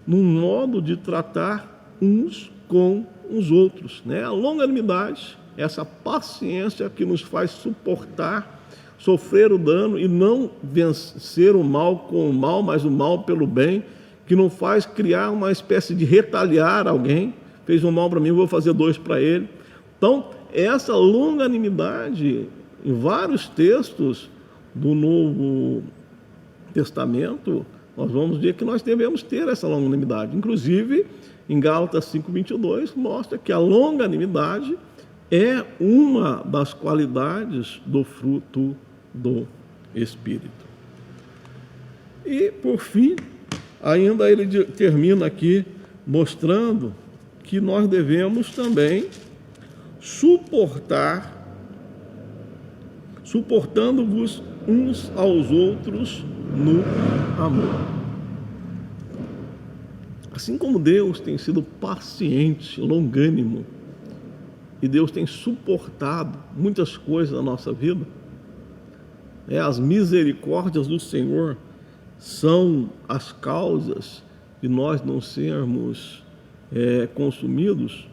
no modo de tratar uns com os outros, né? A longanimidade, essa paciência que nos faz suportar, sofrer o dano e não vencer o mal com o mal, mas o mal pelo bem, que não faz criar uma espécie de retaliar alguém, fez um mal para mim, eu vou fazer dois para ele. Então, essa longanimidade, em vários textos do Novo Testamento, nós vamos ver que nós devemos ter essa longanimidade. Inclusive, em Gálatas 5:22, mostra que a longanimidade é uma das qualidades do fruto do Espírito. E, por fim, ainda ele termina aqui mostrando que nós devemos também suportando-vos uns aos outros no amor. Assim como Deus tem sido paciente, longânimo, e Deus tem suportado muitas coisas na nossa vida, as misericórdias do Senhor são as causas de nós não sermos consumidos,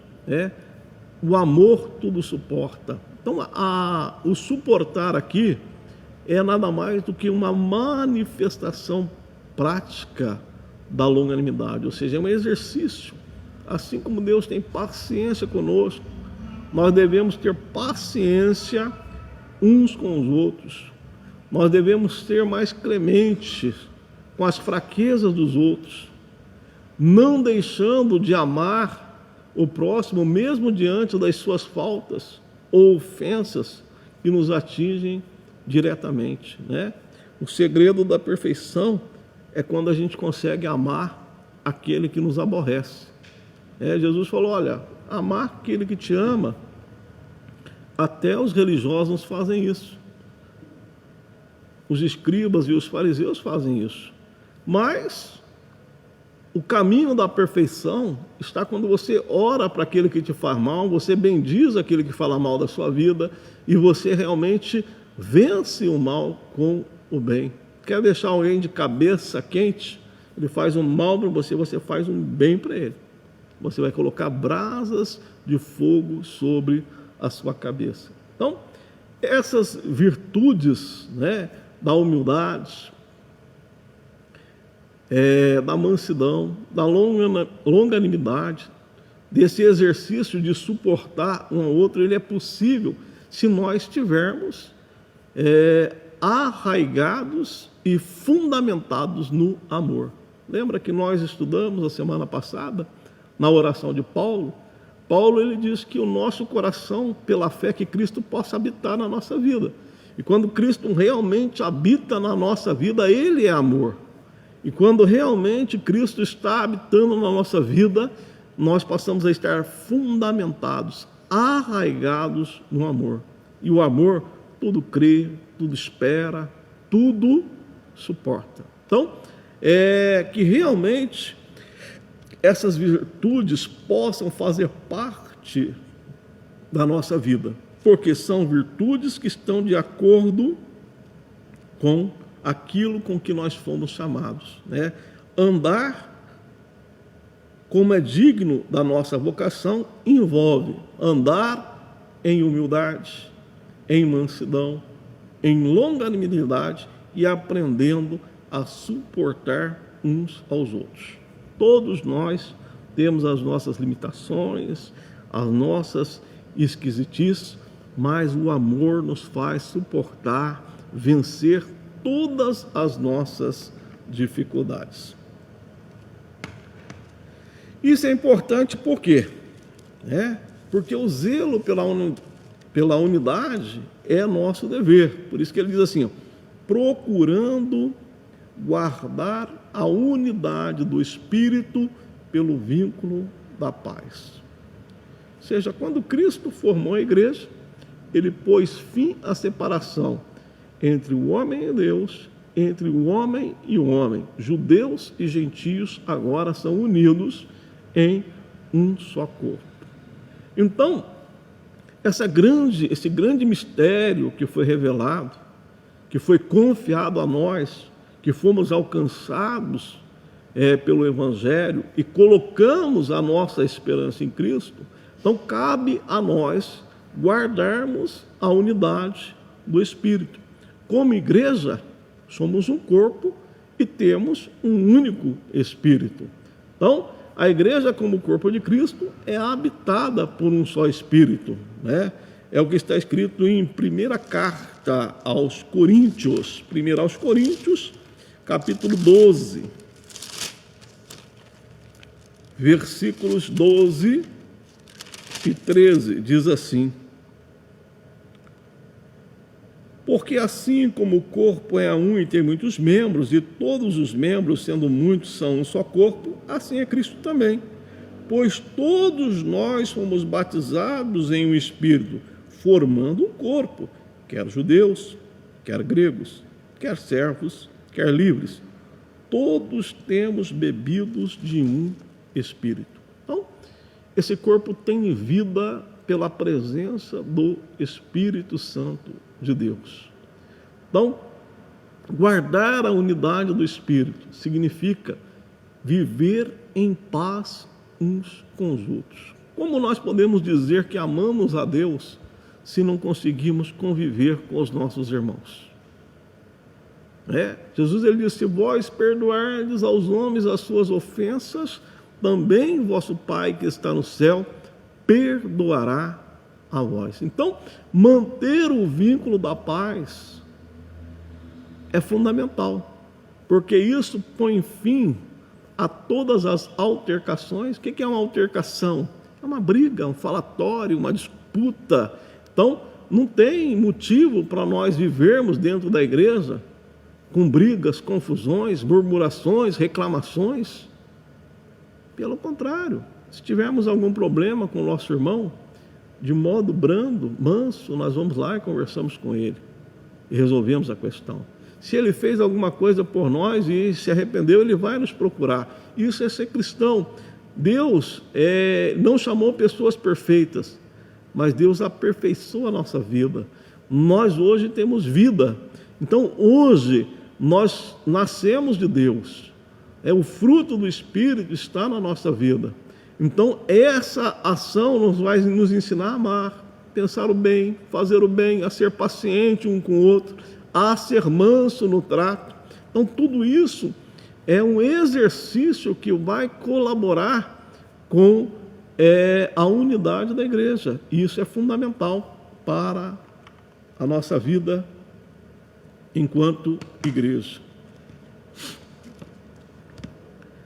o amor tudo suporta. Então, o suportar aqui é nada mais do que uma manifestação prática da longanimidade, ou seja, é um exercício. Assim como Deus tem paciência conosco, nós devemos ter paciência uns com os outros. Nós devemos ser mais clementes com as fraquezas dos outros, não deixando de amar o próximo, mesmo diante das suas faltas ou ofensas que nos atingem diretamente, né? O segredo da perfeição é quando a gente consegue amar aquele que nos aborrece. Jesus falou, olha, amar aquele que te ama, até os religiosos fazem isso. Os escribas e os fariseus fazem isso. Mas o caminho da perfeição está quando você ora para aquele que te faz mal, você bendiz aquele que fala mal da sua vida e você realmente vence o mal com o bem. Quer deixar alguém de cabeça quente? Ele faz um mal para você, você faz um bem para ele. Você vai colocar brasas de fogo sobre a sua cabeça. Então, essas virtudes, né, da humildade, da mansidão, da longanimidade, desse exercício de suportar um ao outro, ele é possível se nós estivermos arraigados e fundamentados no amor. Lembra que nós estudamos a semana passada, na oração de Paulo? Paulo, ele diz que o nosso coração, pela fé que Cristo possa habitar na nossa vida. E quando Cristo realmente habita na nossa vida, Ele é amor. E quando realmente Cristo está habitando na nossa vida, nós passamos a estar fundamentados, arraigados no amor. E o amor, tudo crê, tudo espera, tudo suporta. Então, que realmente essas virtudes possam fazer parte da nossa vida, porque são virtudes que estão de acordo com aquilo com que nós fomos chamados, né? Andar como é digno da nossa vocação envolve andar em humildade, em mansidão, em longanimidade e aprendendo a suportar uns aos outros. Todos nós temos as nossas limitações, as nossas esquisitices, mas o amor nos faz suportar, vencer todas as nossas dificuldades. Isso é importante por quê? Porque o zelo pela unidade é nosso dever. Por isso que ele diz assim, procurando guardar a unidade do Espírito pelo vínculo da paz. Ou seja, quando Cristo formou a igreja, ele pôs fim à separação entre o homem e Deus, entre o homem e o homem. Judeus e gentios agora são unidos em um só corpo. Então, esse grande mistério que foi revelado, que foi confiado a nós, que fomos alcançados pelo Evangelho e colocamos a nossa esperança em Cristo, então cabe a nós guardarmos a unidade do Espírito. Como igreja, somos um corpo e temos um único Espírito. Então, a igreja, como corpo de Cristo, é habitada por um só Espírito, né? É o que está escrito em primeira carta aos Coríntios, 1 aos Coríntios, capítulo 12, versículos 12 e 13, diz assim: porque assim como o corpo é um e tem muitos membros, e todos os membros, sendo muitos, são um só corpo, assim é Cristo também. Pois todos nós fomos batizados em um Espírito, formando um corpo, quer judeus, quer gregos, quer servos, quer livres. Todos temos bebidos de um Espírito. Então, esse corpo tem vida pela presença do Espírito Santo de Deus. Então, guardar a unidade do Espírito significa viver em paz uns com os outros. Como nós podemos dizer que amamos a Deus se não conseguimos conviver com os nossos irmãos? Jesus ele disse: se vós perdoardes aos homens as suas ofensas, também vosso Pai que está no céu perdoará a vós. Então, manter o vínculo da paz é fundamental, porque isso põe fim a todas as altercações. O que é uma altercação? É uma briga, um falatório, uma disputa. Então, não tem motivo para nós vivermos dentro da igreja com brigas, confusões, murmurações, reclamações. Pelo contrário, se tivermos algum problema com o nosso irmão, de modo brando, manso, nós vamos lá e conversamos com ele e resolvemos a questão. Se ele fez alguma coisa por nós e se arrependeu, ele vai nos procurar. Isso é ser cristão. Deus não chamou pessoas perfeitas, mas Deus aperfeiçoa a nossa vida. Nós hoje temos vida. Então, hoje, nós nascemos de Deus. O fruto do Espírito está na nossa vida. Então, essa ação nos vai nos ensinar a amar, pensar o bem, fazer o bem, a ser paciente um com o outro, a ser manso no trato. Então, tudo isso é um exercício que vai colaborar com a unidade da igreja. E isso é fundamental para a nossa vida enquanto igreja.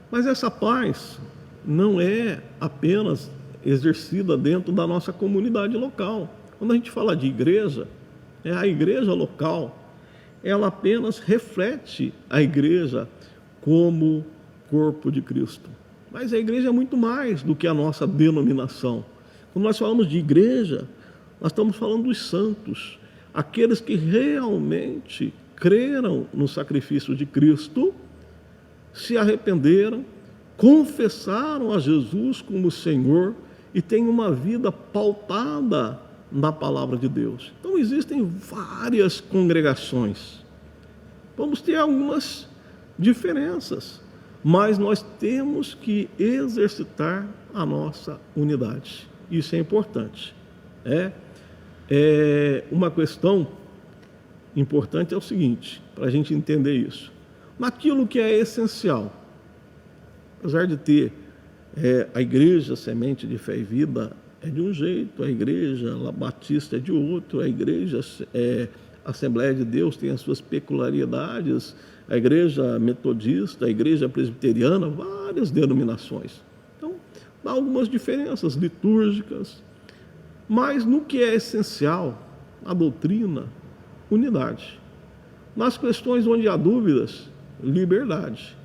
Mas essa paz não é apenas exercida dentro da nossa comunidade local. Quando a gente fala de igreja, a igreja local, ela apenas reflete a igreja como corpo de Cristo. Mas a igreja é muito mais do que a nossa denominação. Quando nós falamos de igreja, nós estamos falando dos santos, aqueles que realmente creram no sacrifício de Cristo, se arrependeram, confessaram a Jesus como Senhor e têm uma vida pautada na palavra de Deus. Então existem várias congregações. Vamos ter algumas diferenças, mas nós temos que exercitar a nossa unidade. Isso é importante. Uma questão importante é o seguinte, para a gente entender isso. Naquilo que é essencial, apesar de ter a igreja Semente de Fé e Vida é de um jeito, a igreja Batista é de outro, a igreja Assembleia de Deus tem as suas peculiaridades, a igreja metodista, a igreja presbiteriana, várias denominações. Então, há algumas diferenças litúrgicas, mas no que é essencial, a doutrina, unidade. Nas questões onde há dúvidas, liberdade.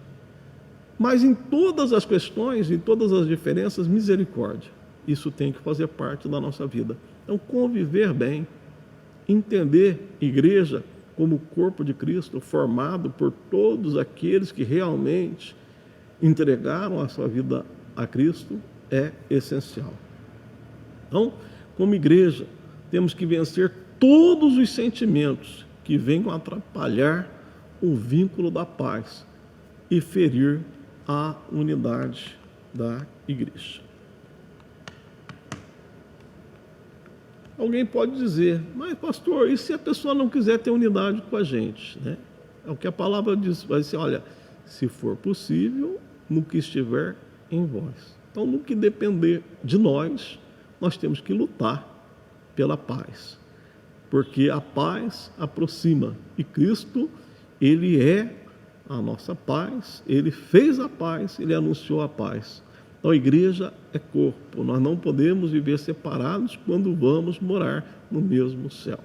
Mas em todas as questões, em todas as diferenças, misericórdia. Isso tem que fazer parte da nossa vida. Então, conviver bem, entender igreja como corpo de Cristo, formado por todos aqueles que realmente entregaram a sua vida a Cristo, é essencial. Então, como igreja, temos que vencer todos os sentimentos que venham atrapalhar o vínculo da paz e ferir a unidade da igreja. Alguém pode dizer, mas pastor, e se a pessoa não quiser ter unidade com a gente? É o que a palavra diz, vai dizer, olha, se for possível, no que estiver em vós. Então, no que depender de nós, nós temos que lutar pela paz, porque a paz aproxima, e Cristo, Ele é a nossa paz, Ele fez a paz, Ele anunciou a paz. Então a igreja é corpo, nós não podemos viver separados quando vamos morar no mesmo céu.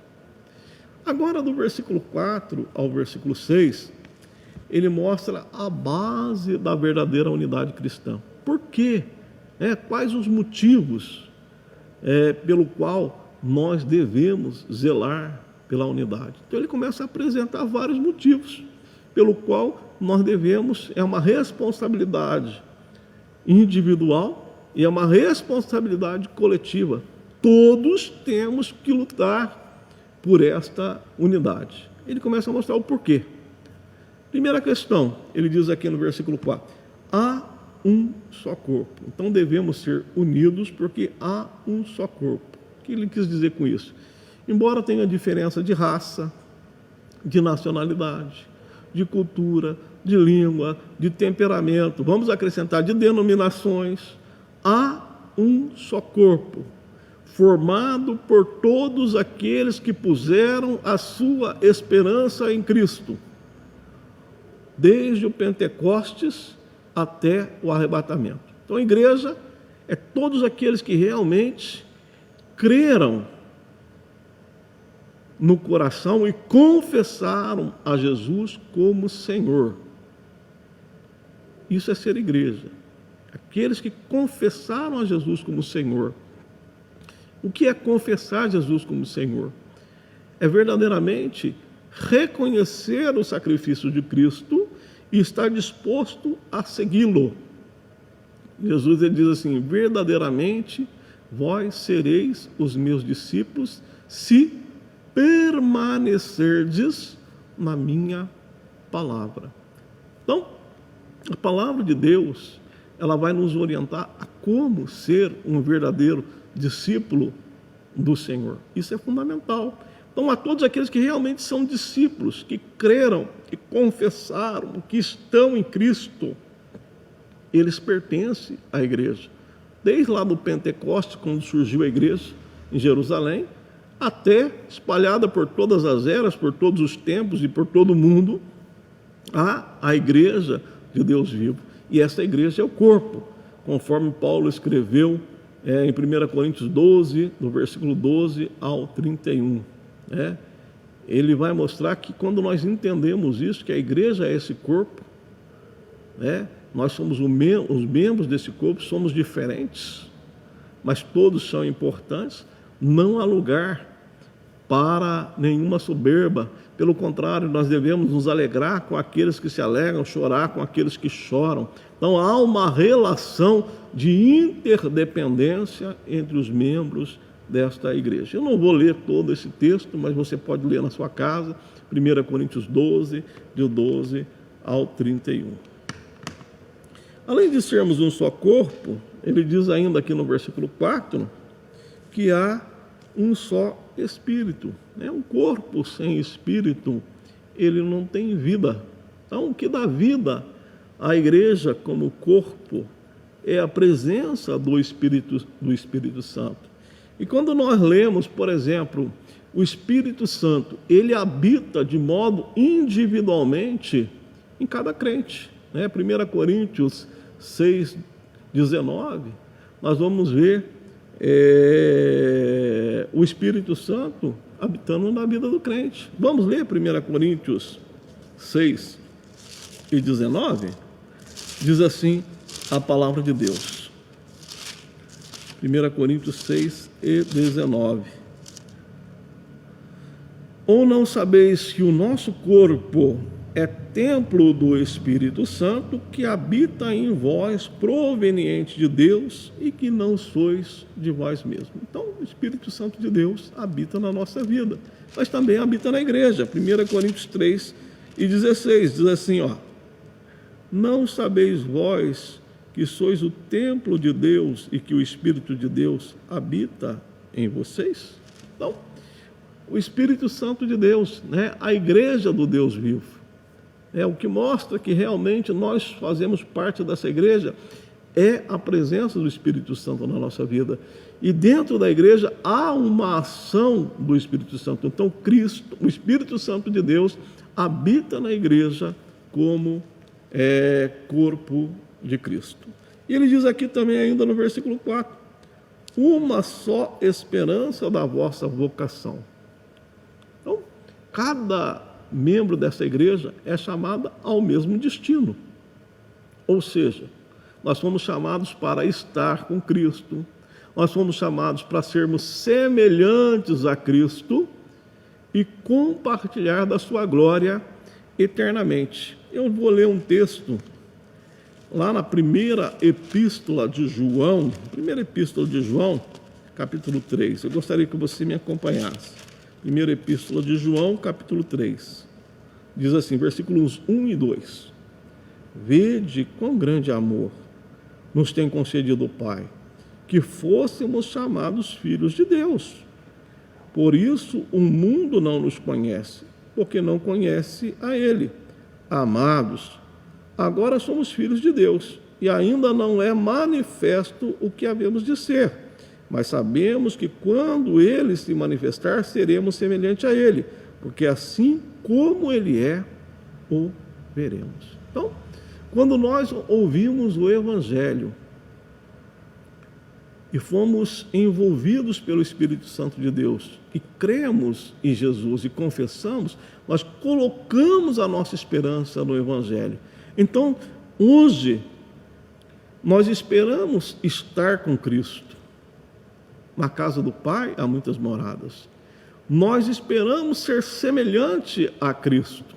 Agora do versículo 4 ao versículo 6, ele mostra a base da verdadeira unidade cristã. Por quê? Quais os motivos pelo qual nós devemos zelar pela unidade? Então ele começa a apresentar vários motivos pelo qual nós devemos, é uma responsabilidade individual e é uma responsabilidade coletiva. Todos temos que lutar por esta unidade. Ele começa a mostrar o porquê. Primeira questão, ele diz aqui no versículo 4, há um só corpo. Então devemos ser unidos porque há um só corpo. O que ele quis dizer com isso? Embora tenha diferença de raça, de nacionalidade, de cultura, de língua, de temperamento, vamos acrescentar de denominações, há um só corpo, formado por todos aqueles que puseram a sua esperança em Cristo, desde o Pentecostes até o arrebatamento. Então a igreja é todos aqueles que realmente creram no coração e confessaram a Jesus como Senhor. Isso é ser igreja. Aqueles que confessaram a Jesus como Senhor. O que é confessar Jesus como Senhor? É verdadeiramente reconhecer o sacrifício de Cristo e estar disposto a segui-lo. Jesus ele diz assim: verdadeiramente vós sereis os meus discípulos se permanecerdes na minha palavra. Então, a palavra de Deus, ela vai nos orientar a como ser um verdadeiro discípulo do Senhor. Isso é fundamental. Então, a todos aqueles que realmente são discípulos, que creram, que confessaram, que estão em Cristo, eles pertencem à igreja. Desde lá do Pentecostes, quando surgiu a igreja em Jerusalém, até espalhada por todas as eras, por todos os tempos e por todo o mundo, há a igreja de Deus vivo. E essa igreja é o corpo, conforme Paulo escreveu em 1 Coríntios 12, do versículo 12 ao 31. Ele vai mostrar que quando nós entendemos isso, que a igreja é esse corpo, nós somos os membros desse corpo, somos diferentes, mas todos são importantes, não há lugar para nenhuma soberba. Pelo contrário, nós devemos nos alegrar com aqueles que se alegram, chorar com aqueles que choram. Então há uma relação de interdependência entre os membros desta igreja. Eu não vou ler todo esse texto, mas você pode ler na sua casa, 1 Coríntios 12, do 12 ao 31. Além de sermos um só corpo, ele diz ainda aqui no versículo 4, que há um só espírito. Um corpo sem espírito, ele não tem vida. Então, o que dá vida à igreja como corpo é a presença do Espírito Santo. E quando nós lemos, por exemplo, o Espírito Santo, ele habita de modo individualmente em cada crente. 1 Coríntios 6, 19, nós vamos ver o Espírito Santo habitando na vida do crente. Vamos ler 1 Coríntios 6 e 19? Diz assim a palavra de Deus. 1 Coríntios 6 e 19. Ou não sabeis que o nosso corpo é templo do Espírito Santo que habita em vós, proveniente de Deus, e que não sois de vós mesmos. Então, o Espírito Santo de Deus habita na nossa vida, mas também habita na igreja. 1 Coríntios 3 e 16 diz assim, não sabeis vós que sois o templo de Deus e que o Espírito de Deus habita em vocês? Então, o Espírito Santo de Deus, a igreja do Deus vivo. O que mostra que realmente nós fazemos parte dessa igreja é a presença do Espírito Santo na nossa vida. E dentro da igreja há uma ação do Espírito Santo. Então Cristo, o Espírito Santo de Deus, habita na igreja como corpo de Cristo. E ele diz aqui também ainda no versículo 4, uma só esperança da vossa vocação. Então, cada membro dessa igreja é chamada ao mesmo destino. Ou seja, nós fomos chamados para estar com Cristo, nós fomos chamados para sermos semelhantes a Cristo e compartilhar da sua glória eternamente. Eu vou ler um texto lá na primeira epístola de João, capítulo 3. Eu gostaria que você me acompanhasse. Primeira epístola de João, capítulo 3. Diz assim, versículos 1 e 2. Vede quão grande amor nos tem concedido o Pai, que fôssemos chamados filhos de Deus. Por isso o mundo não nos conhece, porque não conhece a Ele. Amados, agora somos filhos de Deus, e ainda não é manifesto o que havemos de ser, mas sabemos que quando Ele se manifestar, seremos semelhante a Ele, porque assim como Ele é, o veremos. Então, quando nós ouvimos o Evangelho e fomos envolvidos pelo Espírito Santo de Deus e cremos em Jesus e confessamos, nós colocamos a nossa esperança no Evangelho. Então, hoje, nós esperamos estar com Cristo. Na casa do Pai há muitas moradas. Nós esperamos ser semelhante a Cristo.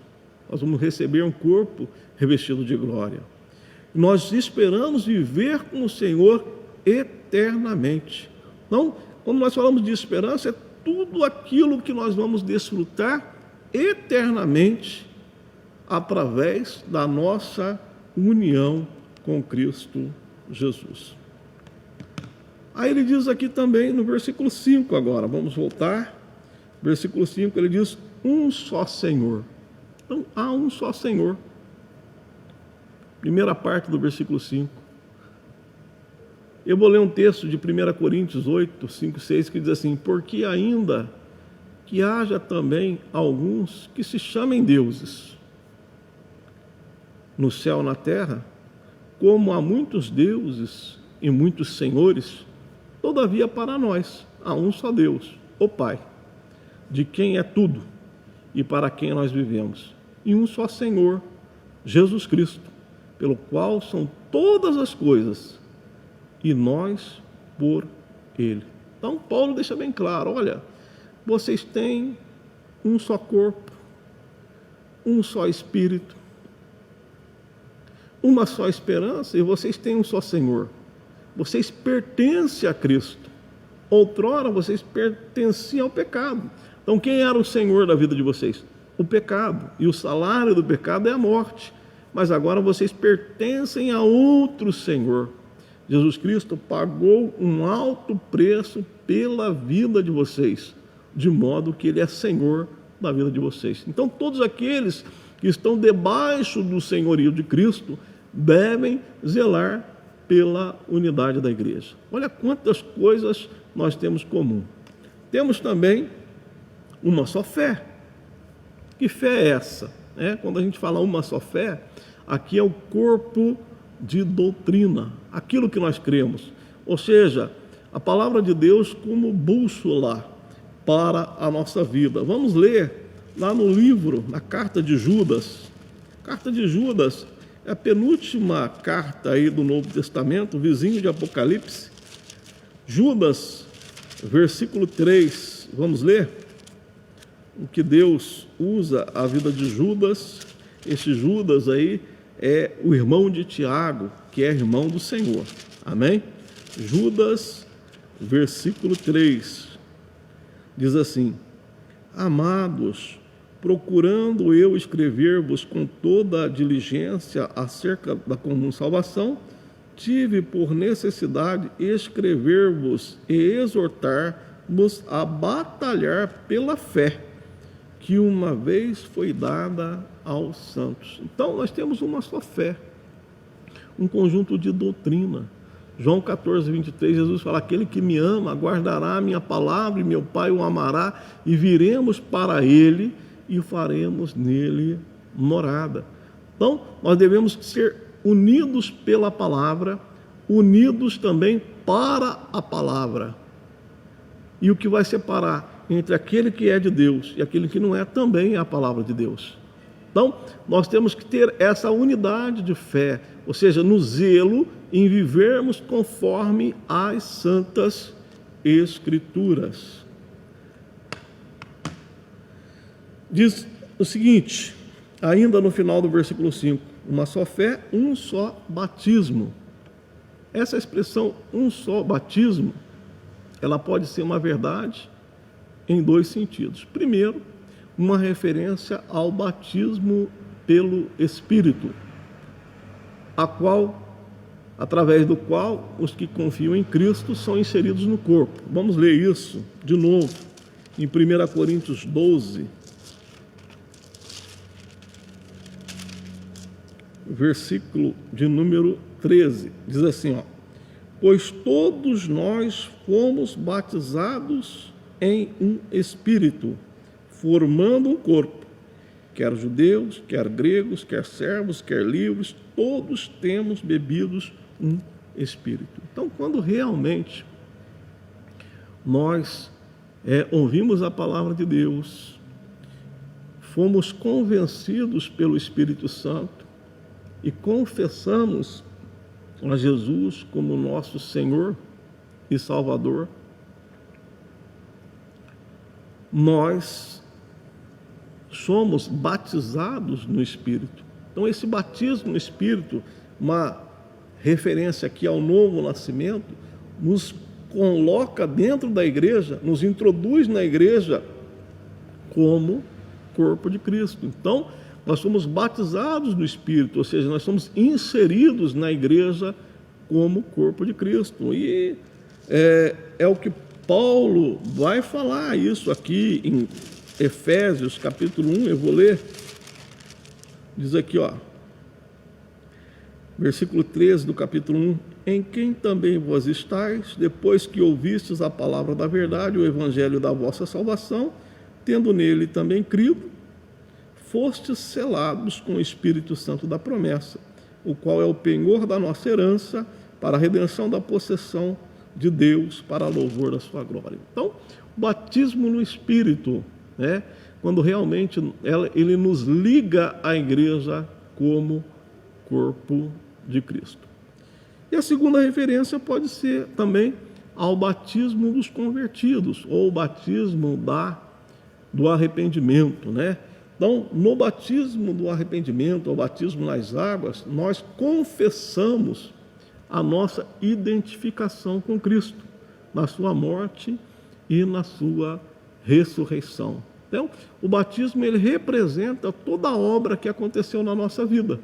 Nós vamos receber um corpo revestido de glória. Nós esperamos viver com o Senhor eternamente. Então, quando nós falamos de esperança, é tudo aquilo que nós vamos desfrutar eternamente através da nossa união com Cristo Jesus. Aí ele diz aqui também no versículo 5 agora, vamos voltar. Versículo 5, ele diz, um só Senhor. Então, há um só Senhor. Primeira parte do versículo 5. Eu vou ler um texto de 1 Coríntios 8, 5, 6, que diz assim, porque ainda que haja também alguns que se chamem deuses, no céu e na terra, como há muitos deuses e muitos senhores, todavia para nós há um só Deus, o Pai, de quem é tudo e para quem nós vivemos, e um só Senhor, Jesus Cristo, pelo qual são todas as coisas, e nós por Ele. Então Paulo deixa bem claro, olha, vocês têm um só corpo, um só Espírito, uma só esperança, e vocês têm um só Senhor. Vocês pertencem a Cristo. Outrora vocês pertenciam ao pecado. Então quem era o Senhor da vida de vocês? O pecado. E o salário do pecado é a morte. Mas agora vocês pertencem a outro Senhor. Jesus Cristo pagou um alto preço pela vida de vocês, de modo que Ele é Senhor da vida de vocês. Então todos aqueles que estão debaixo do senhorio de Cristo devem zelar pela unidade da igreja. Olha quantas coisas nós temos comum. Temos também uma só fé. Que fé é essa? Quando a gente fala uma só fé, aqui é o corpo de doutrina, aquilo que nós cremos. Ou seja, a palavra de Deus como bússola para a nossa vida. Vamos ler lá no livro, na carta de Judas. Carta de Judas é a penúltima carta aí do Novo Testamento, vizinho de Apocalipse. Judas, versículo 3, vamos ler? O que Deus usa a vida de Judas. Este Judas aí é o irmão de Tiago, que é irmão do Senhor. Amém? Judas, versículo 3, diz assim, amados, procurando eu escrever-vos com toda a diligência acerca da comum salvação, tive por necessidade escrever-vos e exortar-vos a batalhar pela fé, que uma vez foi dada aos santos. Então, nós temos uma só fé, um conjunto de doutrina. João 14, 23, Jesus fala, aquele que me ama guardará a minha palavra e meu Pai o amará e viremos para Ele e faremos nele morada. Então, nós devemos ser unidos pela palavra, unidos também para a palavra. E o que vai separar entre aquele que é de Deus e aquele que não é, também é a palavra de Deus. Então, nós temos que ter essa unidade de fé, ou seja, no zelo em vivermos conforme as santas Escrituras. Diz o seguinte, ainda no final do versículo 5, uma só fé, um só batismo. Essa expressão, um só batismo, ela pode ser uma verdade em dois sentidos. Primeiro, uma referência ao batismo pelo Espírito, através do qual os que confiam em Cristo são inseridos no corpo. Vamos ler isso de novo, em 1 Coríntios 12, versículo de número 13. Diz assim, ó: pois todos nós fomos batizados em um espírito, formando um corpo, quer judeus, quer gregos, quer servos, quer livres, todos temos bebidos um espírito. Então, quando realmente nós ouvimos a palavra de Deus, fomos convencidos pelo Espírito Santo e confessamos a Jesus como nosso Senhor e Salvador, nós somos batizados no Espírito. Então, esse batismo no Espírito, uma referência aqui ao novo nascimento, nos coloca dentro da igreja, nos introduz na igreja como corpo de Cristo. Então, nós somos batizados no Espírito, ou seja, nós somos inseridos na igreja como corpo de Cristo. E é o que Paulo vai falar isso aqui em Efésios capítulo 1, eu vou ler. Diz aqui, ó, versículo 13 do capítulo 1: em quem também vós estáis, depois que ouvistes a palavra da verdade, o evangelho da vossa salvação, tendo nele também crido, fostes selados com o Espírito Santo da promessa, o qual é o penhor da nossa herança, para a redenção da possessão de Deus, para louvor da sua glória. Então, o batismo no Espírito, quando realmente ele nos liga à igreja como corpo de Cristo. E a segunda referência pode ser também ao batismo dos convertidos, ou o batismo do arrependimento, Então, no batismo do arrependimento, ou batismo nas águas, nós confessamos a nossa identificação com Cristo, na sua morte e na sua ressurreição. Então, o batismo ele representa toda a obra que aconteceu na nossa vida.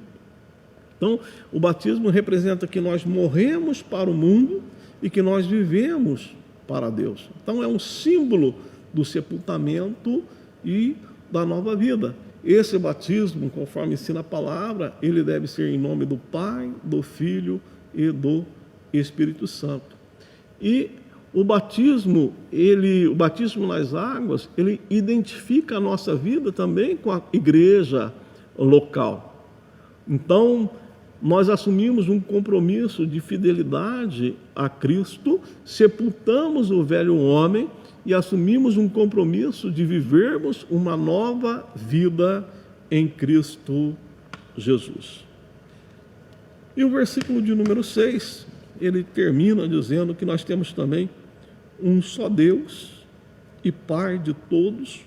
Então, o batismo representa que nós morremos para o mundo e que nós vivemos para Deus. Então, é um símbolo do sepultamento e da nova vida. Esse batismo, conforme ensina a palavra, ele deve ser em nome do Pai, do Filho e do Espírito Santo. E o batismo nas águas, ele identifica a nossa vida também com a igreja local. Então, nós assumimos um compromisso de fidelidade a Cristo, sepultamos o velho homem e assumimos um compromisso de vivermos uma nova vida em Cristo Jesus. E o versículo de número 6, ele termina dizendo que nós temos também um só Deus e Pai de todos,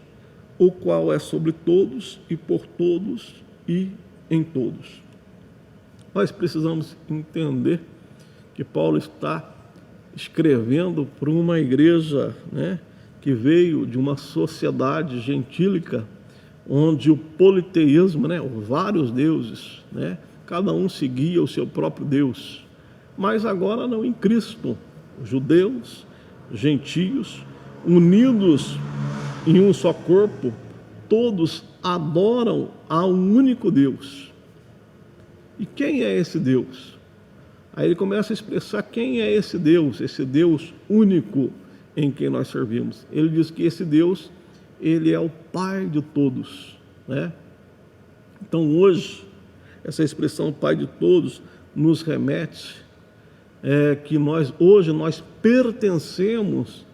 o qual é sobre todos e por todos e em todos. Nós precisamos entender que Paulo está escrevendo para uma igreja, que veio de uma sociedade gentílica, onde o politeísmo, vários deuses, cada um seguia o seu próprio Deus. Mas agora não, em Cristo, judeus, gentios, unidos em um só corpo, todos adoram a um único Deus. E quem é esse Deus? Aí ele começa a expressar quem é esse Deus único em quem nós servimos. Ele diz que esse Deus, ele é o Pai de todos, Então hoje, essa expressão Pai de todos nos remete que hoje nós pertencemos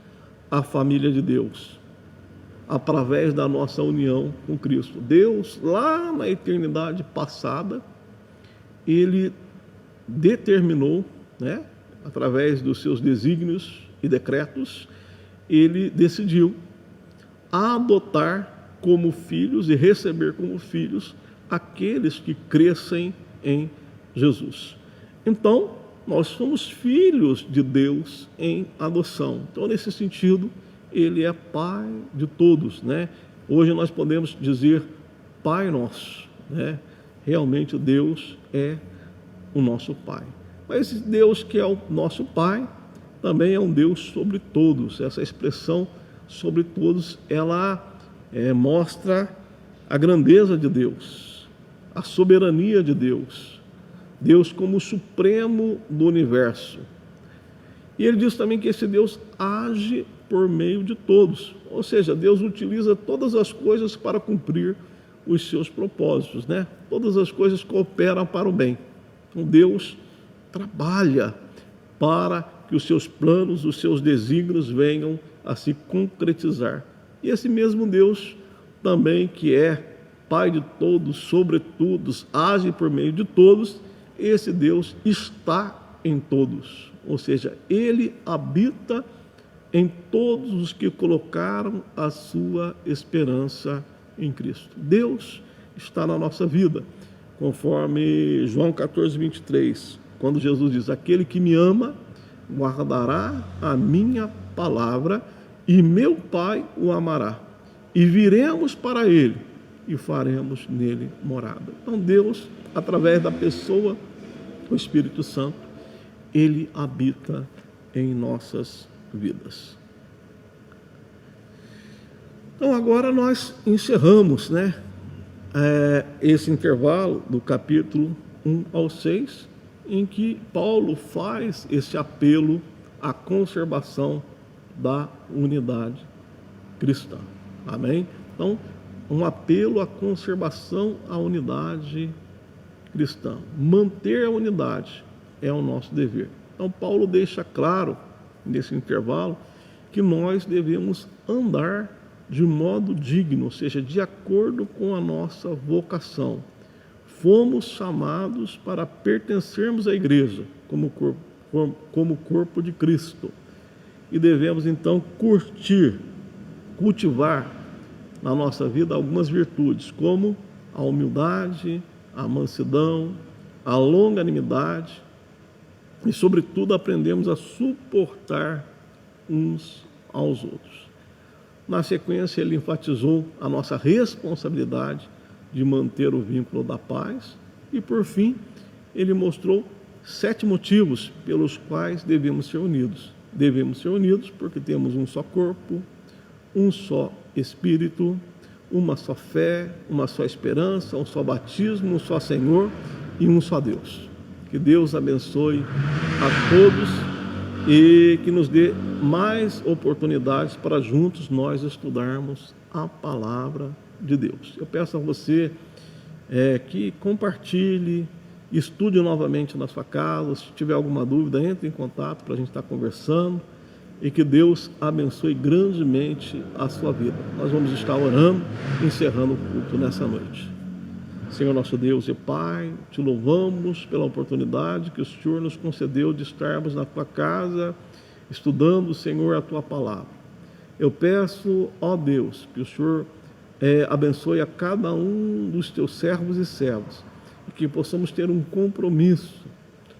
à família de Deus, através da nossa união com Cristo. Deus, lá na eternidade passada, ele determinou, através dos seus desígnios e decretos, ele decidiu adotar como filhos e receber como filhos aqueles que crescem em Jesus. Então, nós somos filhos de Deus em adoção. Então, nesse sentido, ele é Pai de todos, Hoje nós podemos dizer Pai Nosso, Realmente Deus é o nosso Pai. Mas esse Deus que é o nosso Pai, também é um Deus sobre todos. Essa expressão sobre todos, ela mostra a grandeza de Deus. a soberania de Deus, Deus como o supremo do universo. E ele diz também que esse Deus age por meio de todos, ou seja, Deus utiliza todas as coisas para cumprir os seus propósitos, né? Todas as coisas cooperam para o bem. Então Deus trabalha para que os seus planos, os seus desígnios venham a se concretizar. E esse mesmo Deus também, que é Pai de todos, sobre todos, age por meio de todos, esse Deus está em todos, ou seja, Ele habita em todos os que colocaram a sua esperança em Cristo. Deus está na nossa vida, conforme João 14, 23, quando Jesus diz: aquele que me ama guardará a minha palavra e meu Pai o amará, e viremos para ele e faremos nele morada. Então Deus, através da pessoa do Espírito Santo, ele habita em nossas vidas. Então agora nós encerramos, esse intervalo do capítulo 1 ao 6, em que Paulo faz esse apelo à conservação da unidade cristã. Amém? Então, um apelo à conservação à unidade cristã. Manter a unidade é o nosso dever. Então, Paulo deixa claro, nesse intervalo, que nós devemos andar de modo digno, ou seja, de acordo com a nossa vocação. Fomos chamados para pertencermos à igreja como corpo de Cristo. E devemos, então, cultivar na nossa vida algumas virtudes, como a humildade, a mansidão, a longanimidade e, sobretudo, aprendemos a suportar uns aos outros. Na sequência, ele enfatizou a nossa responsabilidade de manter o vínculo da paz e, por fim, ele mostrou 7 motivos pelos quais devemos ser unidos. Devemos ser unidos porque temos um só corpo, um só Espírito, uma só fé, uma só esperança, um só batismo, um só Senhor e um só Deus. Que Deus abençoe a todos e que nos dê mais oportunidades para juntos nós estudarmos a palavra de Deus. Eu peço a você que compartilhe, estude novamente na sua casa. Se tiver alguma dúvida, entre em contato para a gente estar conversando, e que Deus abençoe grandemente a sua vida. Nós vamos estar orando, encerrando o culto nessa noite. Senhor nosso Deus e Pai, te louvamos pela oportunidade que o Senhor nos concedeu de estarmos na tua casa, estudando, Senhor, a tua palavra. Eu peço, ó Deus, que o Senhor abençoe a cada um dos teus servos e servas, e que possamos ter um compromisso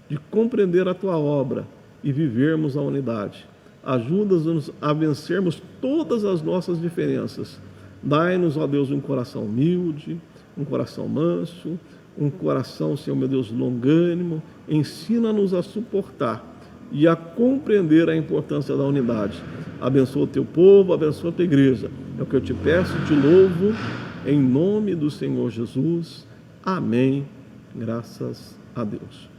de compreender a tua obra e vivermos a unidade. Ajuda-nos a vencermos todas as nossas diferenças. Dai-nos, ó Deus, um coração humilde, um coração manso, um coração, Senhor meu Deus, longânimo. Ensina-nos a suportar e a compreender a importância da unidade. Abençoa o teu povo, abençoa a tua igreja. É o que eu te peço e te louvo, em nome do Senhor Jesus. Amém. Graças a Deus.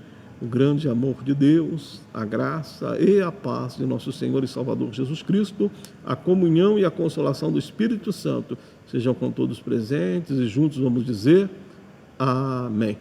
O grande amor de Deus, a graça e a paz de nosso Senhor e Salvador Jesus Cristo, a comunhão e a consolação do Espírito Santo sejam com todos presentes, e juntos vamos dizer amém.